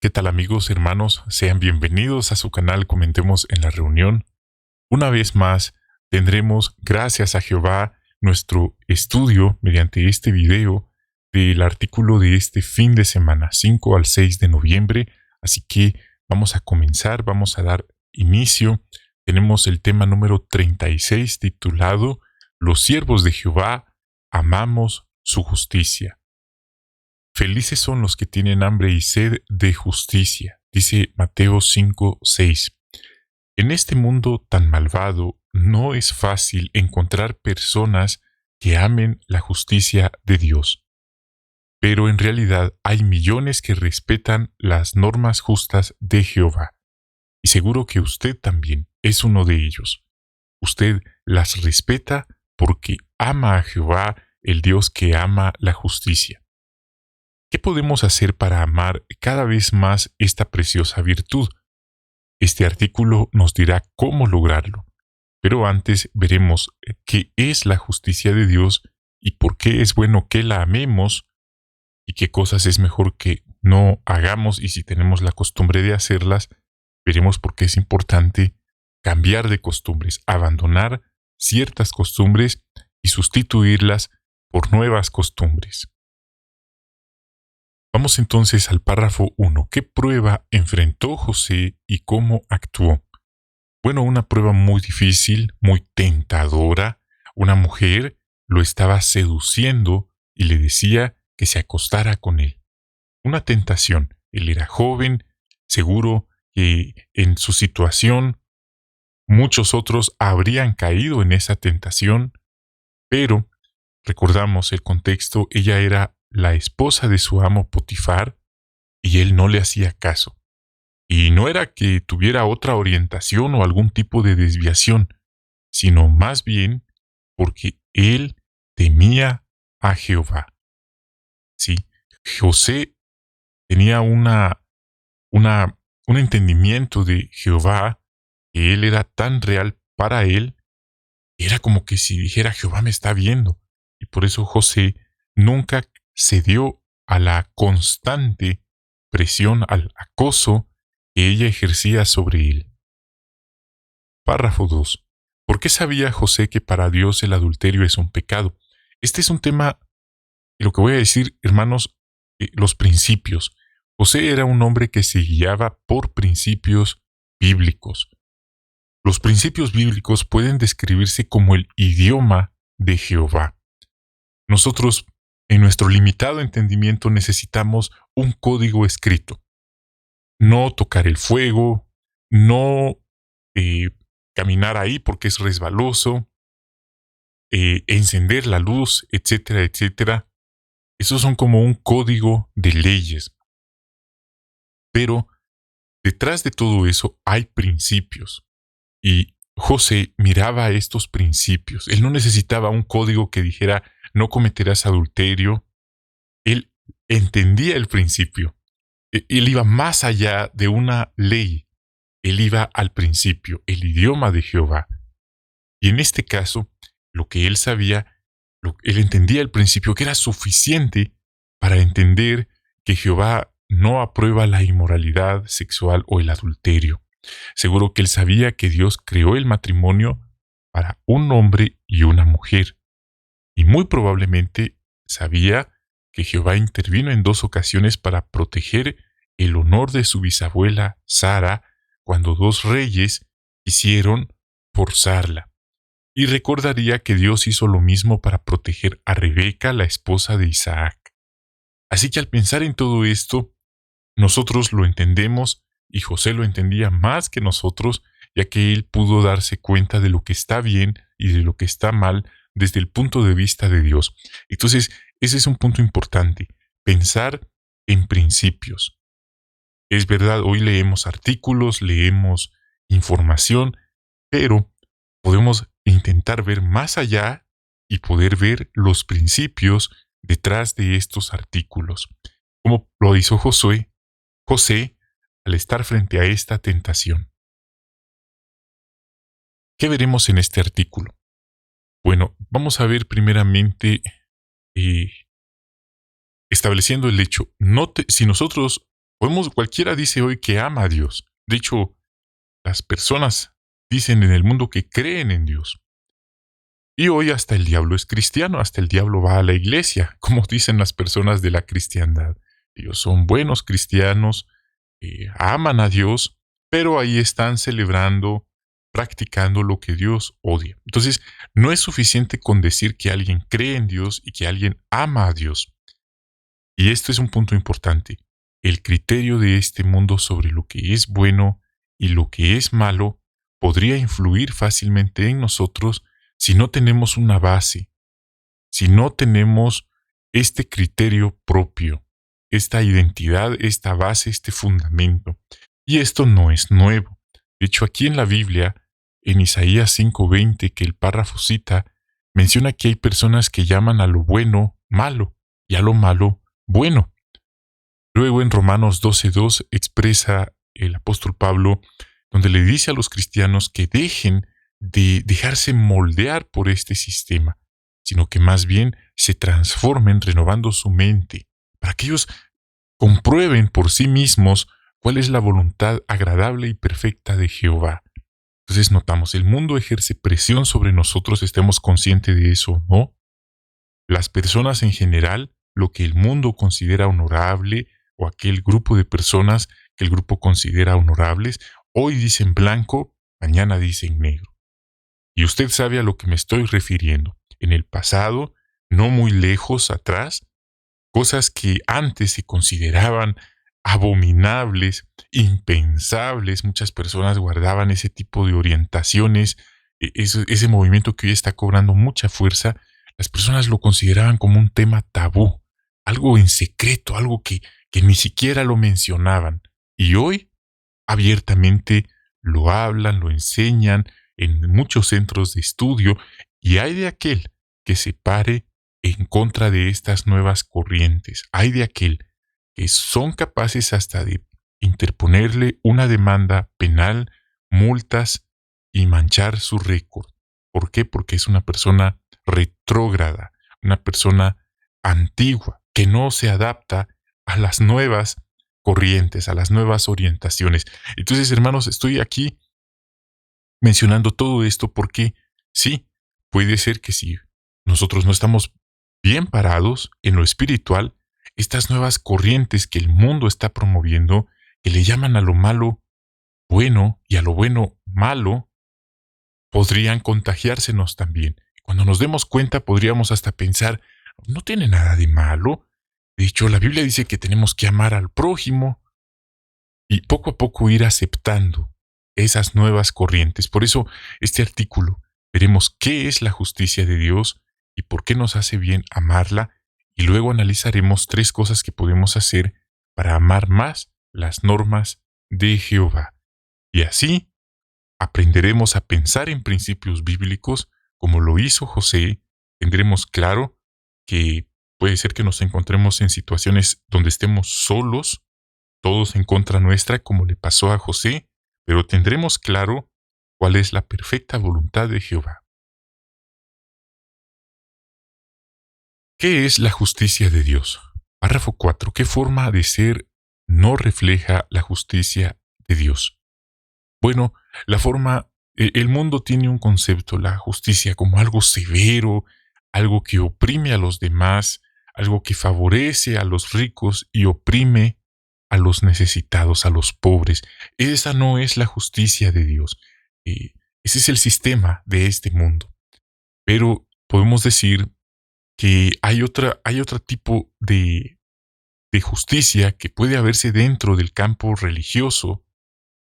¿Qué tal amigos, hermanos? Sean bienvenidos a su canal Comentemos en la Reunión. Una vez más, tendremos, gracias a Jehová, nuestro estudio mediante este video del artículo de este fin de semana, 5 al 6 de noviembre. Así que vamos a comenzar, vamos a dar inicio. Tenemos el tema número 36 titulado Los siervos de Jehová, amamos su justicia. Felices son los que tienen hambre y sed de justicia, dice Mateo 5:6. En este mundo tan malvado, no es fácil encontrar personas que amen la justicia de Dios. Pero en realidad hay millones que respetan las normas justas de Jehová. Y seguro que usted también es uno de ellos. Usted las respeta porque ama a Jehová, el Dios que ama la justicia. ¿Qué podemos hacer para amar cada vez más esta preciosa virtud? Este artículo nos dirá cómo lograrlo, pero antes veremos qué es la justicia de Dios y por qué es bueno que la amemos y qué cosas es mejor que no hagamos, y si tenemos la costumbre de hacerlas, veremos por qué es importante cambiar de costumbres, abandonar ciertas costumbres y sustituirlas por nuevas costumbres. Vamos entonces al párrafo 1. ¿Qué prueba enfrentó José y cómo actuó? Bueno, una prueba muy difícil, muy tentadora. Una mujer lo estaba seduciendo y le decía que se acostara con él. Una tentación. Él era joven, seguro que en su situación muchos otros habrían caído en esa tentación, pero recordamos el contexto, ella era la esposa de su amo Potifar y él no le hacía caso. Y no era que tuviera otra orientación o algún tipo de desviación, sino más bien porque él temía a Jehová. Sí, José tenía un entendimiento de Jehová, que él era tan real para él, era como que si dijera Jehová me está viendo. Y por eso José nunca cedió a la constante presión, al acoso que ella ejercía sobre él. Párrafo 2. ¿Por qué sabía José que para Dios el adulterio es un pecado? Este es un tema, lo que voy a decir, hermanos, los principios. José era un hombre que se guiaba por principios bíblicos. Los principios bíblicos pueden describirse como el idioma de Jehová. Nosotros, en nuestro limitado entendimiento, necesitamos un código escrito. No tocar el fuego, no caminar ahí porque es resbaloso, encender la luz, etcétera, etcétera. Esos son como un código de leyes. Pero detrás de todo eso hay principios. Y José miraba estos principios. Él no necesitaba un código que dijera no cometerás adulterio. Él entendía el principio. Él iba más allá de una ley. Él iba al principio, el idioma de Jehová. Y en este caso, lo que él sabía, él entendía el principio que era suficiente para entender que Jehová no aprueba la inmoralidad sexual o el adulterio. Seguro que él sabía que Dios creó el matrimonio para un hombre y una mujer. Y muy probablemente sabía que Jehová intervino en 2 ocasiones para proteger el honor de su bisabuela Sara cuando 2 reyes quisieron forzarla. Y recordaría que Dios hizo lo mismo para proteger a Rebeca, la esposa de Isaac. Así que al pensar en todo esto, nosotros lo entendemos y José lo entendía más que nosotros, ya que él pudo darse cuenta de lo que está bien y de lo que está mal desde el punto de vista de Dios. Entonces, ese es un punto importante, pensar en principios. Es verdad, hoy leemos artículos, leemos información, pero podemos intentar ver más allá y poder ver los principios detrás de estos artículos. Como lo hizo José al estar frente a esta tentación. ¿Qué veremos en este artículo? Bueno, vamos a ver primeramente estableciendo el hecho. Si nosotros Cualquiera dice hoy que ama a Dios. De hecho, las personas dicen en el mundo que creen en Dios. Y hoy hasta el diablo es cristiano, hasta el diablo va a la iglesia, como dicen las personas de la cristiandad. Ellos son buenos cristianos, aman a Dios, pero ahí están celebrando, practicando lo que Dios odia. Entonces, no es suficiente con decir que alguien cree en Dios y que alguien ama a Dios. Y esto es un punto importante. El criterio de este mundo sobre lo que es bueno y lo que es malo podría influir fácilmente en nosotros si no tenemos una base, si no tenemos este criterio propio, esta identidad, esta base, este fundamento. Y esto no es nuevo. De hecho, aquí en la Biblia, en Isaías 5:20, que el párrafo cita, menciona que hay personas que llaman a lo bueno malo y a lo malo bueno. Luego en Romanos 12:2 expresa el apóstol Pablo, donde le dice a los cristianos que dejen de dejarse moldear por este sistema, sino que más bien se transformen renovando su mente, para que ellos comprueben por sí mismos cuál es la voluntad agradable y perfecta de Jehová. Entonces notamos, el mundo ejerce presión sobre nosotros, estemos conscientes de eso, ¿no? Las personas en general, lo que el mundo considera honorable, o aquel grupo de personas que el grupo considera honorables, hoy dicen blanco, mañana dicen negro. Y usted sabe a lo que me estoy refiriendo. En el pasado, no muy lejos atrás, cosas que antes se consideraban abominables, impensables, muchas personas guardaban ese tipo de orientaciones, ese movimiento que hoy está cobrando mucha fuerza, las personas lo consideraban como un tema tabú, algo en secreto, algo que ni siquiera lo mencionaban. Y hoy abiertamente lo hablan, lo enseñan en muchos centros de estudio, y hay de aquel que se pare en contra de estas nuevas corrientes. Hay de aquel que son capaces hasta de interponerle una demanda penal, multas y manchar su récord. ¿Por qué? Porque es una persona retrógrada, una persona antigua, que no se adapta a las nuevas corrientes, a las nuevas orientaciones. Entonces, hermanos, estoy aquí mencionando todo esto porque sí, puede ser que si nosotros no estamos bien parados en lo espiritual, estas nuevas corrientes que el mundo está promoviendo, que le llaman a lo malo bueno y a lo bueno malo, podrían contagiársenos también. Cuando nos demos cuenta, podríamos hasta pensar, no tiene nada de malo. De hecho, la Biblia dice que tenemos que amar al prójimo, y poco a poco ir aceptando esas nuevas corrientes. Por eso, este artículo, veremos qué es la justicia de Dios y por qué nos hace bien amarla, y luego analizaremos 3 cosas que podemos hacer para amar más las normas de Jehová. Y así aprenderemos a pensar en principios bíblicos como lo hizo José. Tendremos claro que puede ser que nos encontremos en situaciones donde estemos solos, todos en contra nuestra, como le pasó a José, pero tendremos claro cuál es la perfecta voluntad de Jehová. ¿Qué es la justicia de Dios? Párrafo 4. ¿Qué forma de ser no refleja la justicia de Dios? Bueno, el mundo tiene un concepto, la justicia, como algo severo, algo que oprime a los demás, algo que favorece a los ricos y oprime a los necesitados, a los pobres. Esa no es la justicia de Dios. Ese es el sistema de este mundo. Pero podemos decir que hay otro tipo de justicia que puede haberse dentro del campo religioso,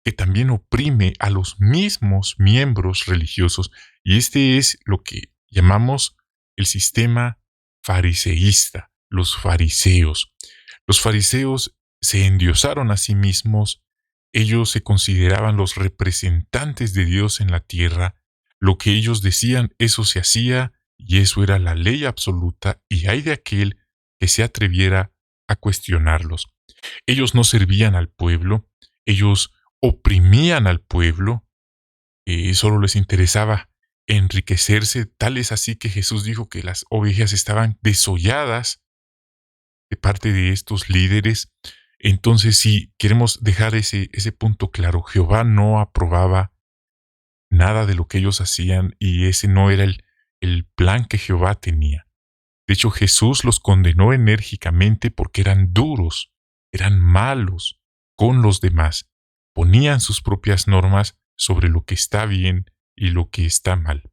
que también oprime a los mismos miembros religiosos, y este es lo que llamamos el sistema fariseísta, los fariseos. Los fariseos se endiosaron a sí mismos, ellos se consideraban los representantes de Dios en la tierra, lo que ellos decían, eso se hacía, y eso era la ley absoluta, y hay de aquel que se atreviera a cuestionarlos. Ellos no servían al pueblo, ellos oprimían al pueblo, solo les interesaba enriquecerse, tal es así que Jesús dijo que las ovejas estaban desolladas de parte de estos líderes. Entonces, si queremos dejar ese punto claro, Jehová no aprobaba nada de lo que ellos hacían y ese no era el plan que Jehová tenía. De hecho, Jesús los condenó enérgicamente porque eran duros, eran malos con los demás, ponían sus propias normas sobre lo que está bien y lo que está mal.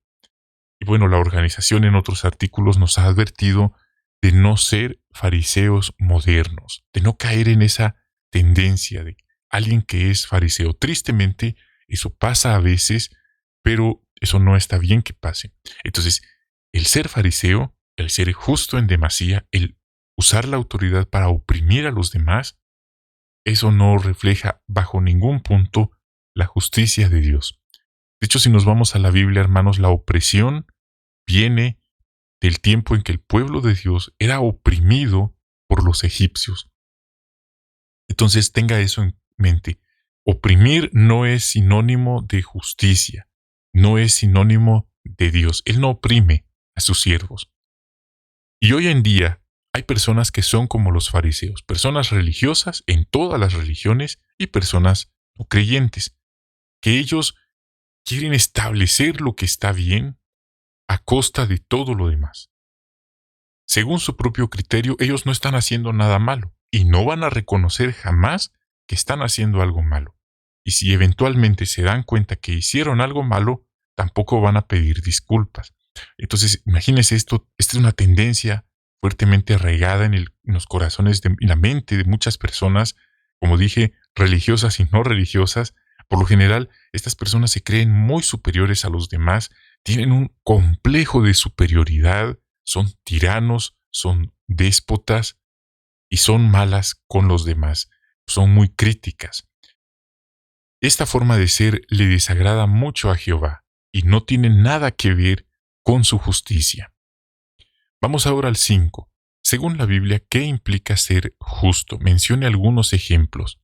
Y bueno, la organización en otros artículos nos ha advertido de no ser fariseos modernos, de no caer en esa tendencia de alguien que es fariseo. Tristemente, eso pasa a veces, pero eso no está bien que pase. Entonces, el ser fariseo, el ser justo en demasía, el usar la autoridad para oprimir a los demás, eso no refleja bajo ningún punto la justicia de Dios. De hecho, si nos vamos a la Biblia, hermanos, la opresión viene del tiempo en que el pueblo de Dios era oprimido por los egipcios. Entonces tenga eso en mente. Oprimir no es sinónimo de justicia, no es sinónimo de Dios. Él no oprime a sus siervos. Y hoy en día hay personas que son como los fariseos, personas religiosas en todas las religiones y personas no creyentes, que ellos quieren establecer lo que está bien a costa de todo lo demás. Según su propio criterio, ellos no están haciendo nada malo y no van a reconocer jamás que están haciendo algo malo. Y si eventualmente se dan cuenta que hicieron algo malo, tampoco van a pedir disculpas. Entonces, imagínense esto, esta es una tendencia fuertemente arraigada en los corazones y la mente de muchas personas, como dije, religiosas y no religiosas. Por lo general, estas personas se creen muy superiores a los demás, tienen un complejo de superioridad, son tiranos, son déspotas y son malas con los demás, son muy críticas. Esta forma de ser le desagrada mucho a Jehová y no tiene nada que ver con su justicia. Vamos ahora al 5. Según la Biblia, ¿qué implica ser justo? Mencione algunos ejemplos.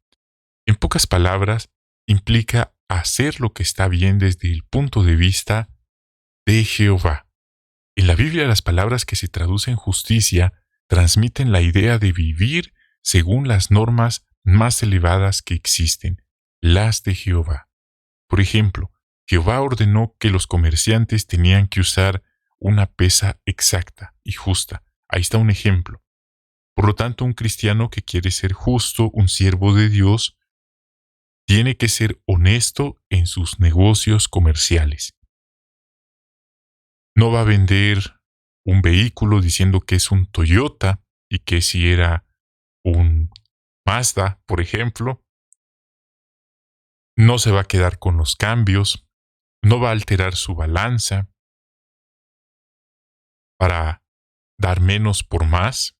En pocas palabras, implica hacer lo que está bien desde el punto de vista de Jehová. En la Biblia, las palabras que se traducen justicia transmiten la idea de vivir según las normas más elevadas que existen, las de Jehová. Por ejemplo, Jehová ordenó que los comerciantes tenían que usar una pesa exacta y justa. Ahí está un ejemplo. Por lo tanto, un cristiano que quiere ser justo, un siervo de Dios, tiene que ser honesto en sus negocios comerciales. No va a vender un vehículo diciendo que es un Toyota y que si era un Mazda, por ejemplo. No se va a quedar con los cambios, no va a alterar su balanza para dar menos por más.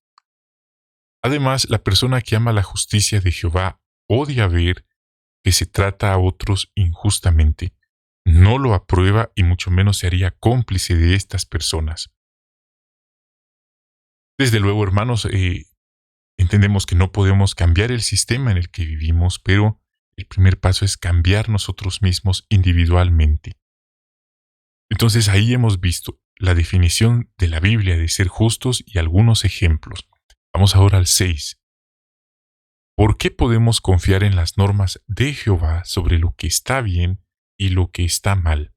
Además, la persona que ama la justicia de Jehová odia ver que se trata a otros injustamente. No lo aprueba y mucho menos se haría cómplice de estas personas. Desde luego, hermanos, entendemos que no podemos cambiar el sistema en el que vivimos, pero el primer paso es cambiar nosotros mismos individualmente. Entonces ahí hemos visto la definición de la Biblia de ser justos y algunos ejemplos. Vamos ahora al 6. ¿Por qué podemos confiar en las normas de Jehová sobre lo que está bien y lo que está mal?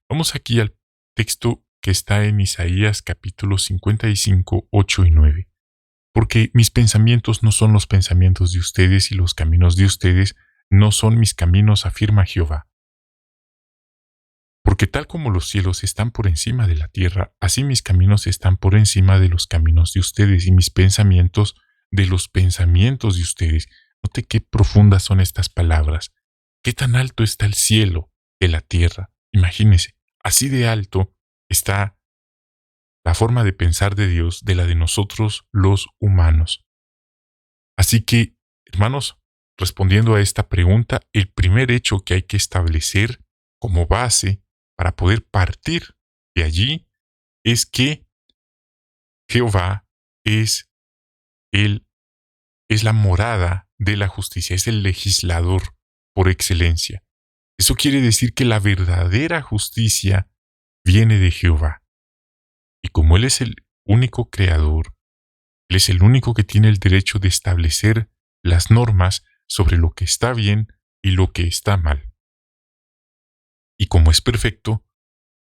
Vamos aquí al texto que está en Isaías capítulo 55, 8 y 9. Porque mis pensamientos no son los pensamientos de ustedes y los caminos de ustedes no son mis caminos, afirma Jehová. Porque tal como los cielos están por encima de la tierra, así mis caminos están por encima de los caminos de ustedes y mis pensamientos de los pensamientos de ustedes. Note qué profundas son estas palabras. Qué tan alto está el cielo de la tierra. Imagínese, así de alto está la forma de pensar de Dios de la de nosotros los humanos. Así que, hermanos, respondiendo a esta pregunta, el primer hecho que hay que establecer como base para poder partir de allí es que Jehová es la morada de la justicia, es el legislador por excelencia. Eso quiere decir que la verdadera justicia viene de Jehová. Y como Él es el único creador, Él es el único que tiene el derecho de establecer las normas sobre lo que está bien y lo que está mal. Y como es perfecto,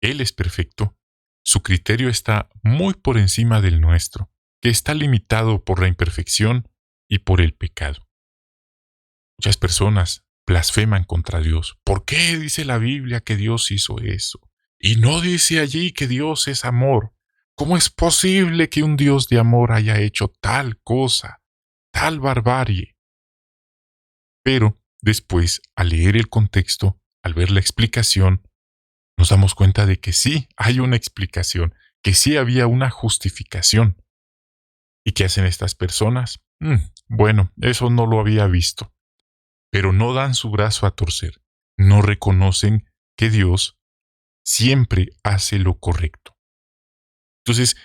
Él es perfecto, su criterio está muy por encima del nuestro, que está limitado por la imperfección y por el pecado. Muchas personas blasfeman contra Dios. ¿Por qué dice la Biblia que Dios hizo eso? Y no dice allí que Dios es amor. ¿Cómo es posible que un Dios de amor haya hecho tal cosa, tal barbarie? Pero después, al leer el contexto, al ver la explicación, nos damos cuenta de que sí hay una explicación, que sí había una justificación. ¿Y qué hacen estas personas? Bueno, eso no lo había visto. Pero no dan su brazo a torcer. No reconocen que Dios siempre hace lo correcto. Entonces,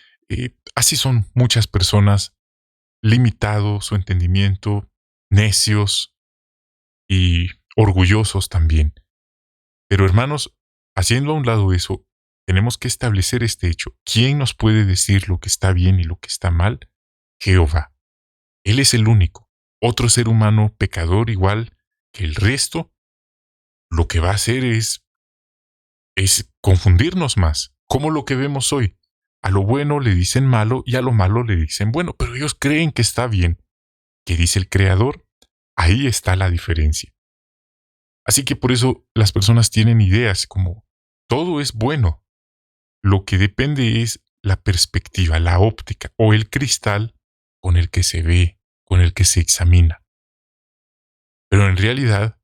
así son muchas personas, limitado su entendimiento, necios y orgullosos también. Pero hermanos, haciendo a un lado eso, tenemos que establecer este hecho. ¿Quién nos puede decir lo que está bien y lo que está mal? Jehová. Él es el único. Otro ser humano pecador igual que el resto, lo que va a hacer es confundirnos más, como lo que vemos hoy. A lo bueno le dicen malo y a lo malo le dicen bueno, pero ellos creen que está bien. ¿Qué dice el Creador? Ahí está la diferencia. Así que por eso las personas tienen ideas como todo es bueno. Lo que depende es la perspectiva, la óptica o el cristal con el que se ve, con el que se examina. Pero en realidad,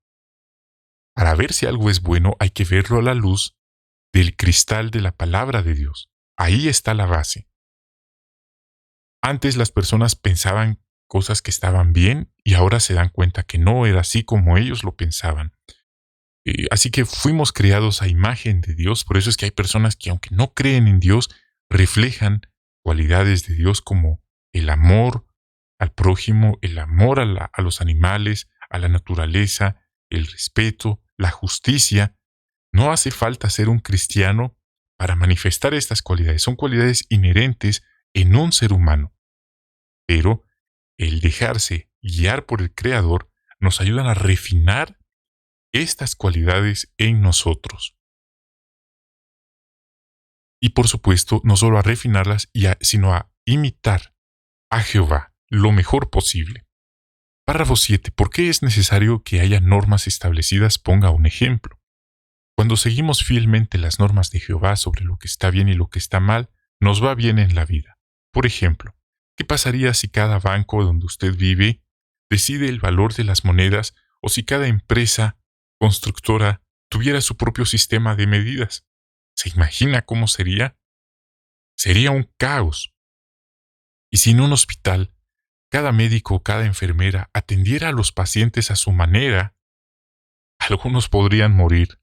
para ver si algo es bueno, hay que verlo a la luz del cristal de la palabra de Dios. Ahí está la base. Antes las personas pensaban cosas que estaban bien y ahora se dan cuenta que no era así como ellos lo pensaban. Así que fuimos creados a imagen de Dios, por eso es que hay personas que aunque no creen en Dios, reflejan cualidades de Dios como el amor al prójimo, el amor a los animales, a la naturaleza, el respeto, la justicia. No hace falta ser un cristiano para manifestar estas cualidades. Son cualidades inherentes en un ser humano. Pero el dejarse guiar por el Creador nos ayudan a refinar estas cualidades en nosotros. Y por supuesto, no solo a refinarlas, sino a imitar a Jehová lo mejor posible. Párrafo 7. ¿Por qué es necesario que haya normas establecidas? Ponga un ejemplo. Cuando seguimos fielmente las normas de Jehová sobre lo que está bien y lo que está mal, nos va bien en la vida. Por ejemplo, ¿qué pasaría si cada banco donde usted vive decide el valor de las monedas o si cada empresa constructora tuviera su propio sistema de medidas? ¿Se imagina cómo sería? Sería un caos. Y si en un hospital cada médico o cada enfermera atendiera a los pacientes a su manera, algunos podrían morir.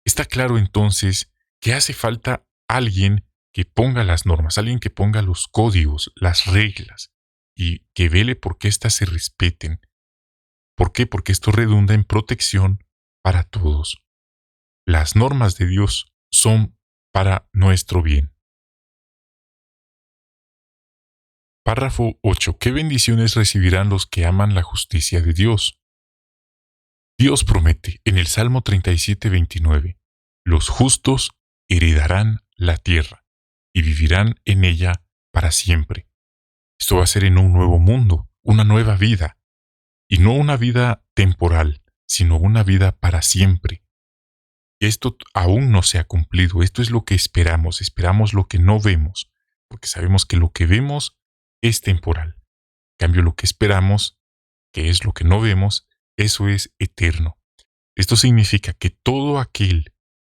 Está claro entonces que hace falta alguien que ponga las normas, alguien que ponga los códigos, las reglas, y que vele por qué éstas se respeten. ¿Por qué? Porque esto redunda en protección para todos. Las normas de Dios son para nuestro bien. Párrafo 8. ¿Qué bendiciones recibirán los que aman la justicia de Dios? Dios promete en el Salmo 37:29, los justos heredarán la tierra y vivirán en ella para siempre. Esto va a ser en un nuevo mundo, una nueva vida, y no una vida temporal, sino una vida para siempre. Esto aún no se ha cumplido, esto es lo que esperamos lo que no vemos, porque sabemos que lo que vemos es temporal. En cambio, lo que esperamos, que es lo que no vemos, eso es eterno. Esto significa que todo aquel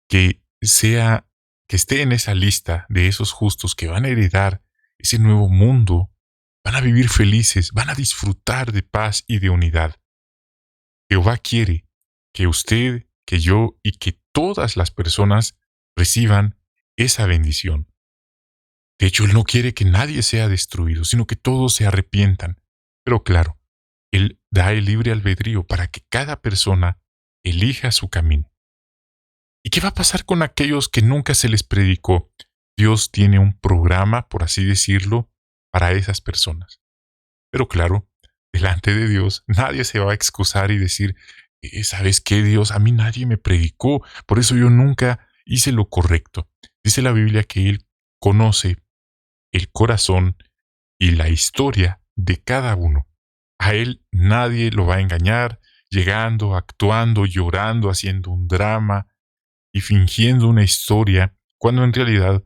que esté en esa lista de esos justos que van a heredar ese nuevo mundo, van a vivir felices, van a disfrutar de paz y de unidad. Jehová quiere que usted, que yo y que todas las personas reciban esa bendición. De hecho, Él no quiere que nadie sea destruido, sino que todos se arrepientan. Pero claro, Él da el libre albedrío para que cada persona elija su camino. ¿Y qué va a pasar con aquellos que nunca se les predicó? Dios tiene un programa, por así decirlo, para esas personas. Pero claro, delante de Dios, nadie se va a excusar y decir, ¿sabes qué, Dios? A mí nadie me predicó, por eso yo nunca hice lo correcto. Dice la Biblia que Él conoce el corazón y la historia de cada uno. A Él nadie lo va a engañar, llegando, actuando, llorando, haciendo un drama y fingiendo una historia, cuando en realidad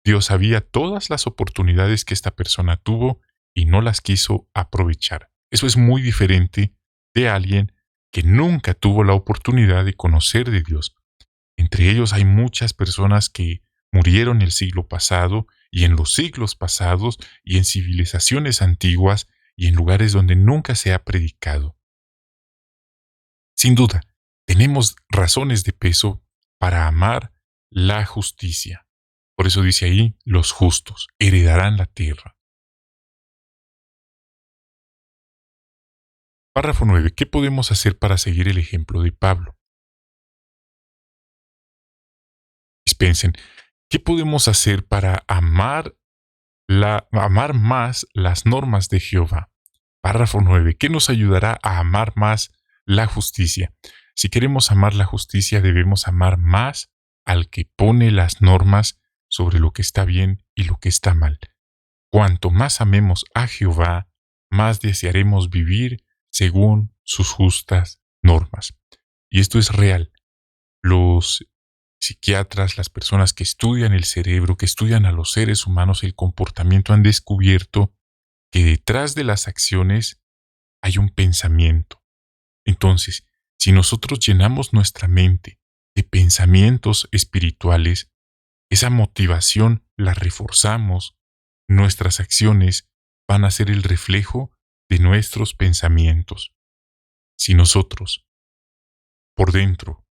Dios sabía todas las oportunidades que esta persona tuvo y no las quiso aprovechar. Eso es muy diferente de alguien que nunca tuvo la oportunidad de conocer de Dios. Entre ellos hay muchas personas que murieron el siglo pasado y en los siglos pasados y en civilizaciones antiguas y en lugares donde nunca se ha predicado. Sin duda, tenemos razones de peso para amar la justicia. Por eso dice ahí, los justos heredarán la tierra. Párrafo 9. ¿Qué podemos hacer para seguir el ejemplo de Pablo? Dispensen. ¿Qué podemos hacer para amar más las normas de Jehová? Párrafo 9. ¿Qué nos ayudará a amar más la justicia? Si queremos amar la justicia, debemos amar más al que pone las normas sobre lo que está bien y lo que está mal. Cuanto más amemos a Jehová, más desearemos vivir según sus justas normas. Y esto es real. Los psiquiatras, las personas que estudian el cerebro, que estudian a los seres humanos, el comportamiento, han descubierto que detrás de las acciones hay un pensamiento. Entonces, si nosotros llenamos nuestra mente de pensamientos espirituales, esa motivación la reforzamos, nuestras acciones van a ser el reflejo de nuestros pensamientos. Si nosotros, por dentro,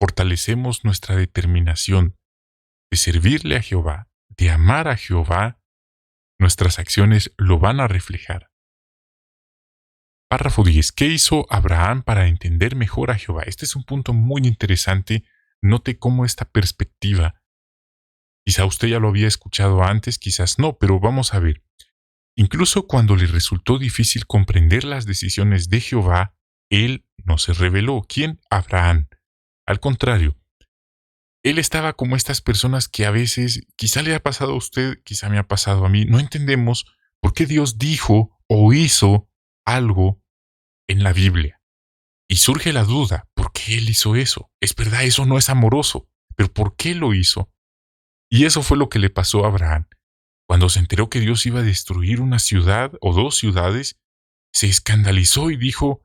fortalecemos nuestra determinación de servirle a Jehová, de amar a Jehová, nuestras acciones lo van a reflejar. Párrafo 10. ¿Qué hizo Abraham para entender mejor a Jehová? Este es un punto muy interesante. Note cómo esta perspectiva, quizá usted ya lo había escuchado antes, quizás no, pero vamos a ver. Incluso cuando le resultó difícil comprender las decisiones de Jehová, él no se rebeló. ¿Quién? Abraham. Al contrario, él estaba como estas personas que a veces, quizá le ha pasado a usted, quizá me ha pasado a mí, no entendemos por qué Dios dijo o hizo algo en la Biblia. Y surge la duda, ¿por qué él hizo eso? Es verdad, eso no es amoroso, pero ¿por qué lo hizo? Y eso fue lo que le pasó a Abraham. Cuando se enteró que Dios iba a destruir una ciudad o dos ciudades, se escandalizó y dijo,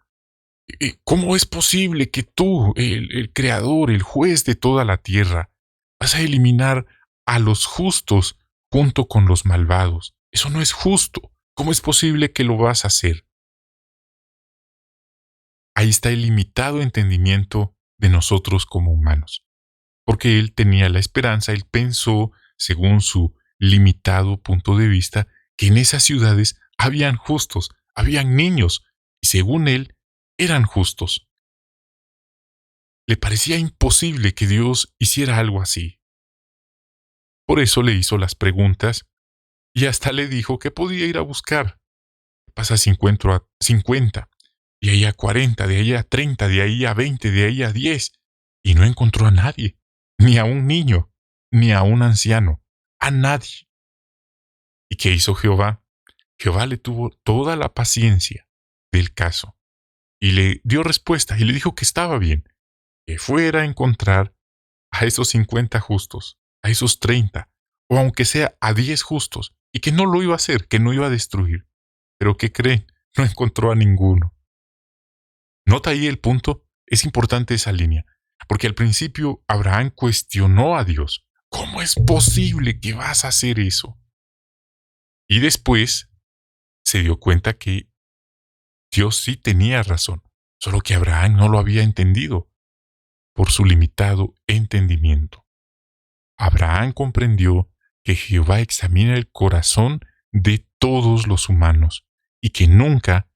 ¿cómo es posible que tú, el creador, el juez de toda la tierra, vas a eliminar a los justos junto con los malvados? Eso no es justo. ¿Cómo es posible que lo vas a hacer? Ahí está el limitado entendimiento de nosotros como humanos. Porque él tenía la esperanza, él pensó, según su limitado punto de vista, que en esas ciudades habían justos, habían niños, y según él, eran justos. Le parecía imposible que Dios hiciera algo así. Por eso le hizo las preguntas y hasta le dijo que podía ir a buscar. Pasa 50, de ahí a 40, de ahí a 30, de ahí a 20, de ahí a 10, y no encontró a nadie, ni a un niño, ni a un anciano, a nadie. ¿Y qué hizo Jehová? Jehová le tuvo toda la paciencia del caso y le dio respuesta y le dijo que estaba bien, que fuera a encontrar a esos 50 justos, a esos 30, o aunque sea a 10 justos, y que no lo iba a hacer, que no iba a destruir. Pero ¿qué creen? No encontró a ninguno. Nota ahí el punto, es importante esa línea, porque al principio Abraham cuestionó a Dios. ¿Cómo es posible que vas a hacer eso? Y después se dio cuenta que Dios sí tenía razón, solo que Abraham no lo había entendido por su limitado entendimiento. Abraham comprendió que Jehová examina el corazón de todos los humanos y que nunca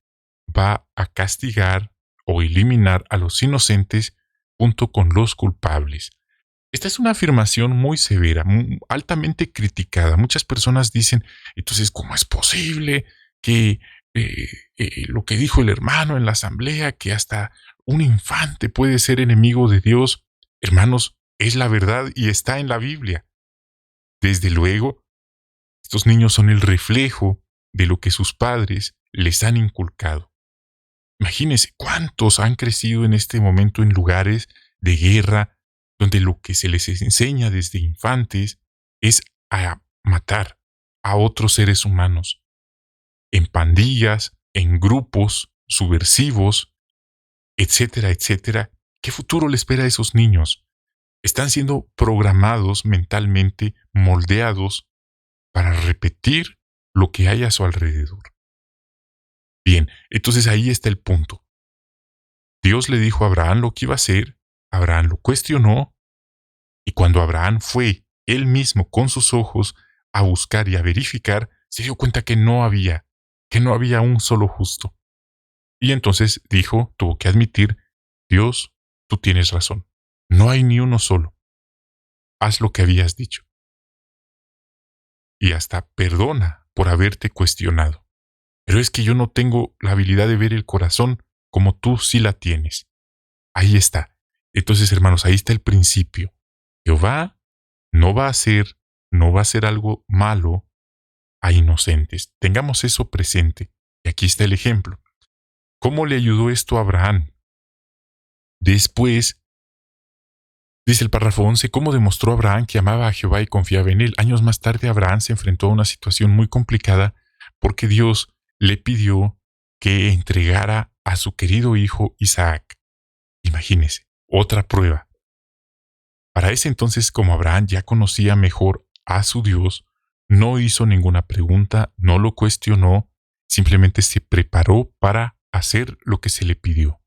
va a castigar o eliminar a los inocentes junto con los culpables. Esta es una afirmación muy severa, altamente criticada. Muchas personas dicen, entonces, ¿cómo es posible que lo que dijo el hermano en la asamblea, que hasta un infante puede ser enemigo de Dios. Hermanos, es la verdad y está en la Biblia. Desde luego, estos niños son el reflejo de lo que sus padres les han inculcado. Imagínense cuántos han crecido en este momento en lugares de guerra, donde lo que se les enseña desde infantes es a matar a otros seres humanos, en pandillas, en grupos subversivos, etcétera, etcétera. ¿Qué futuro le espera a esos niños? Están siendo programados mentalmente, moldeados para repetir lo que hay a su alrededor. Bien, entonces ahí está el punto. Dios le dijo a Abraham lo que iba a hacer, Abraham lo cuestionó, y cuando Abraham fue él mismo con sus ojos a buscar y a verificar, se dio cuenta que no había un solo justo. Y entonces tuvo que admitir, Dios, tú tienes razón, no hay ni uno solo. Haz lo que habías dicho. Y hasta perdona por haberte cuestionado. Pero es que yo no tengo la habilidad de ver el corazón como tú sí la tienes. Ahí está. Entonces, hermanos, ahí está el principio. Jehová no va a hacer algo malo a inocentes. Tengamos eso presente. Y aquí está el ejemplo. ¿Cómo le ayudó esto a Abraham? Después, dice el párrafo 11, ¿cómo demostró Abraham que amaba a Jehová y confiaba en él? Años más tarde, Abraham se enfrentó a una situación muy complicada porque Dios le pidió que entregara a su querido hijo Isaac. Imagínese, otra prueba. Para ese entonces, como Abraham ya conocía mejor a su Dios, no hizo ninguna pregunta, no lo cuestionó, simplemente se preparó para hacer lo que se le pidió.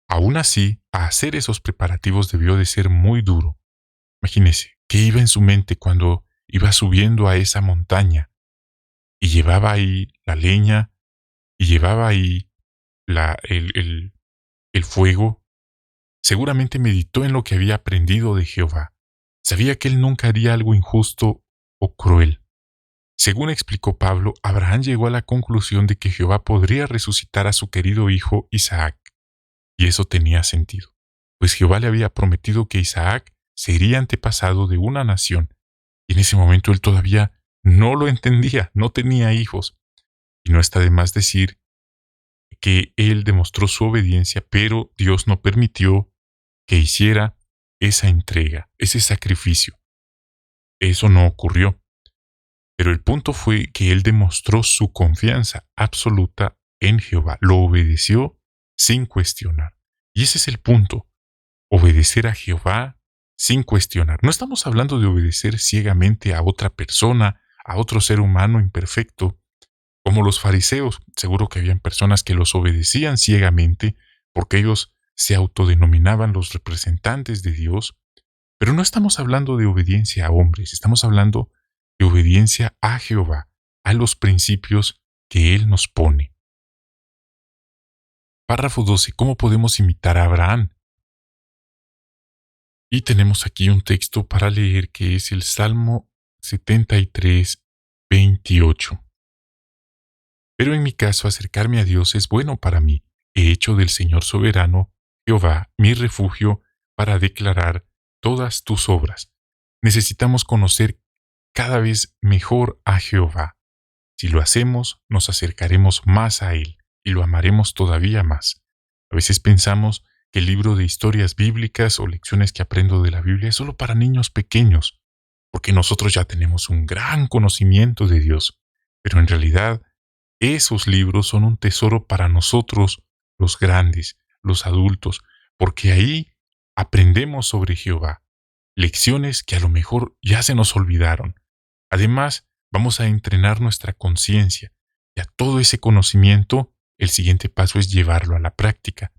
Aún así, hacer esos preparativos debió de ser muy duro. Imagínese, ¿qué iba en su mente cuando iba subiendo a esa montaña y llevaba ahí la leña y llevaba ahí el fuego? Seguramente meditó en lo que había aprendido de Jehová. Sabía que él nunca haría algo injusto o cruel. Según explicó Pablo, Abraham llegó a la conclusión de que Jehová podría resucitar a su querido hijo Isaac. Y eso tenía sentido, pues Jehová le había prometido que Isaac sería antepasado de una nación. Y en ese momento él todavía no lo entendía, no tenía hijos. Y no está de más decir que él demostró su obediencia, pero Dios no permitió que hiciera esa entrega, ese sacrificio. Eso no ocurrió. Pero el punto fue que él demostró su confianza absoluta en Jehová. Lo obedeció sin cuestionar. Y ese es el punto. Obedecer a Jehová sin cuestionar. No estamos hablando de obedecer ciegamente a otra persona, a otro ser humano imperfecto, como los fariseos. Seguro que habían personas que los obedecían ciegamente porque ellos se autodenominaban los representantes de Dios. Pero no estamos hablando de obediencia a hombres, estamos hablando de obediencia a Jehová, a los principios que Él nos pone. Párrafo 12. ¿Cómo podemos imitar a Abraham? Y tenemos aquí un texto para leer que es el Salmo 73, 28. Pero en mi caso acercarme a Dios es bueno para mí. He hecho del Señor soberano, Jehová, mi refugio, para declarar todas tus obras. Necesitamos conocer cada vez mejor a Jehová. Si lo hacemos, nos acercaremos más a Él y lo amaremos todavía más. A veces pensamos que el libro de historias bíblicas o lecciones que aprendo de la Biblia es solo para niños pequeños, porque nosotros ya tenemos un gran conocimiento de Dios. Pero en realidad, esos libros son un tesoro para nosotros, los grandes, los adultos, porque ahí aprendemos sobre Jehová, lecciones que a lo mejor ya se nos olvidaron. Además, vamos a entrenar nuestra conciencia y a todo ese conocimiento, el siguiente paso es llevarlo a la práctica.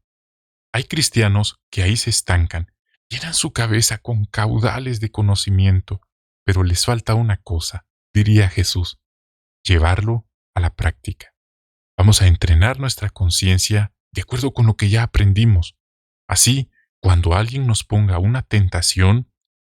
Hay cristianos que ahí se estancan, llenan su cabeza con caudales de conocimiento, pero les falta una cosa, diría Jesús, llevarlo a la práctica. Vamos a entrenar nuestra conciencia de acuerdo con lo que ya aprendimos. Así, cuando alguien nos ponga una tentación,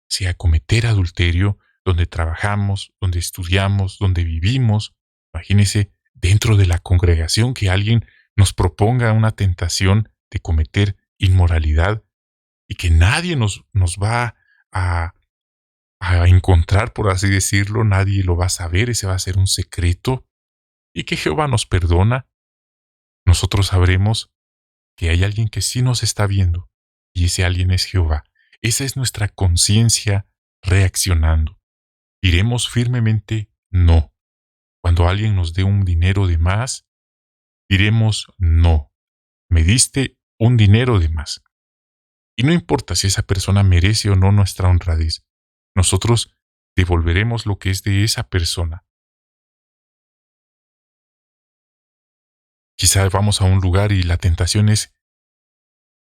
sea cometer adulterio, donde trabajamos, donde estudiamos, donde vivimos, imagínese, dentro de la congregación que alguien nos proponga una tentación de cometer inmoralidad y que nadie nos va a, a encontrar, por así decirlo, nadie lo va a saber, ese va a ser un secreto, y que Jehová nos perdona, nosotros sabremos que hay alguien que sí nos está viendo, y ese alguien es Jehová. Esa es nuestra conciencia reaccionando. Diremos firmemente no. Cuando alguien nos dé un dinero de más, diremos no. Me diste un dinero de más. Y no importa si esa persona merece o no nuestra honradez, nosotros devolveremos lo que es de esa persona. Quizá vamos a un lugar y la tentación es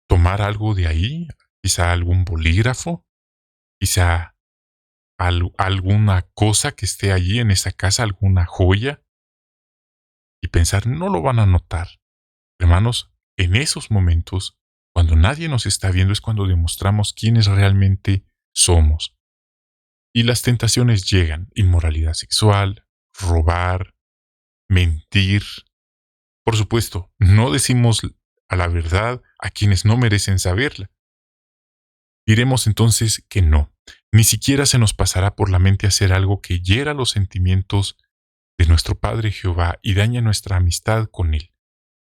tomar algo de ahí, quizá algún bolígrafo, quizá alguna cosa que esté allí en esa casa, alguna joya, y pensar, no lo van a notar. Hermanos, en esos momentos, cuando nadie nos está viendo, es cuando demostramos quiénes realmente somos. Y las tentaciones llegan: inmoralidad sexual, robar, mentir. Por supuesto, no decimos a la verdad a quienes no merecen saberla. Diremos entonces que no. Ni siquiera se nos pasará por la mente hacer algo que hiera los sentimientos de nuestro Padre Jehová y dañe nuestra amistad con Él.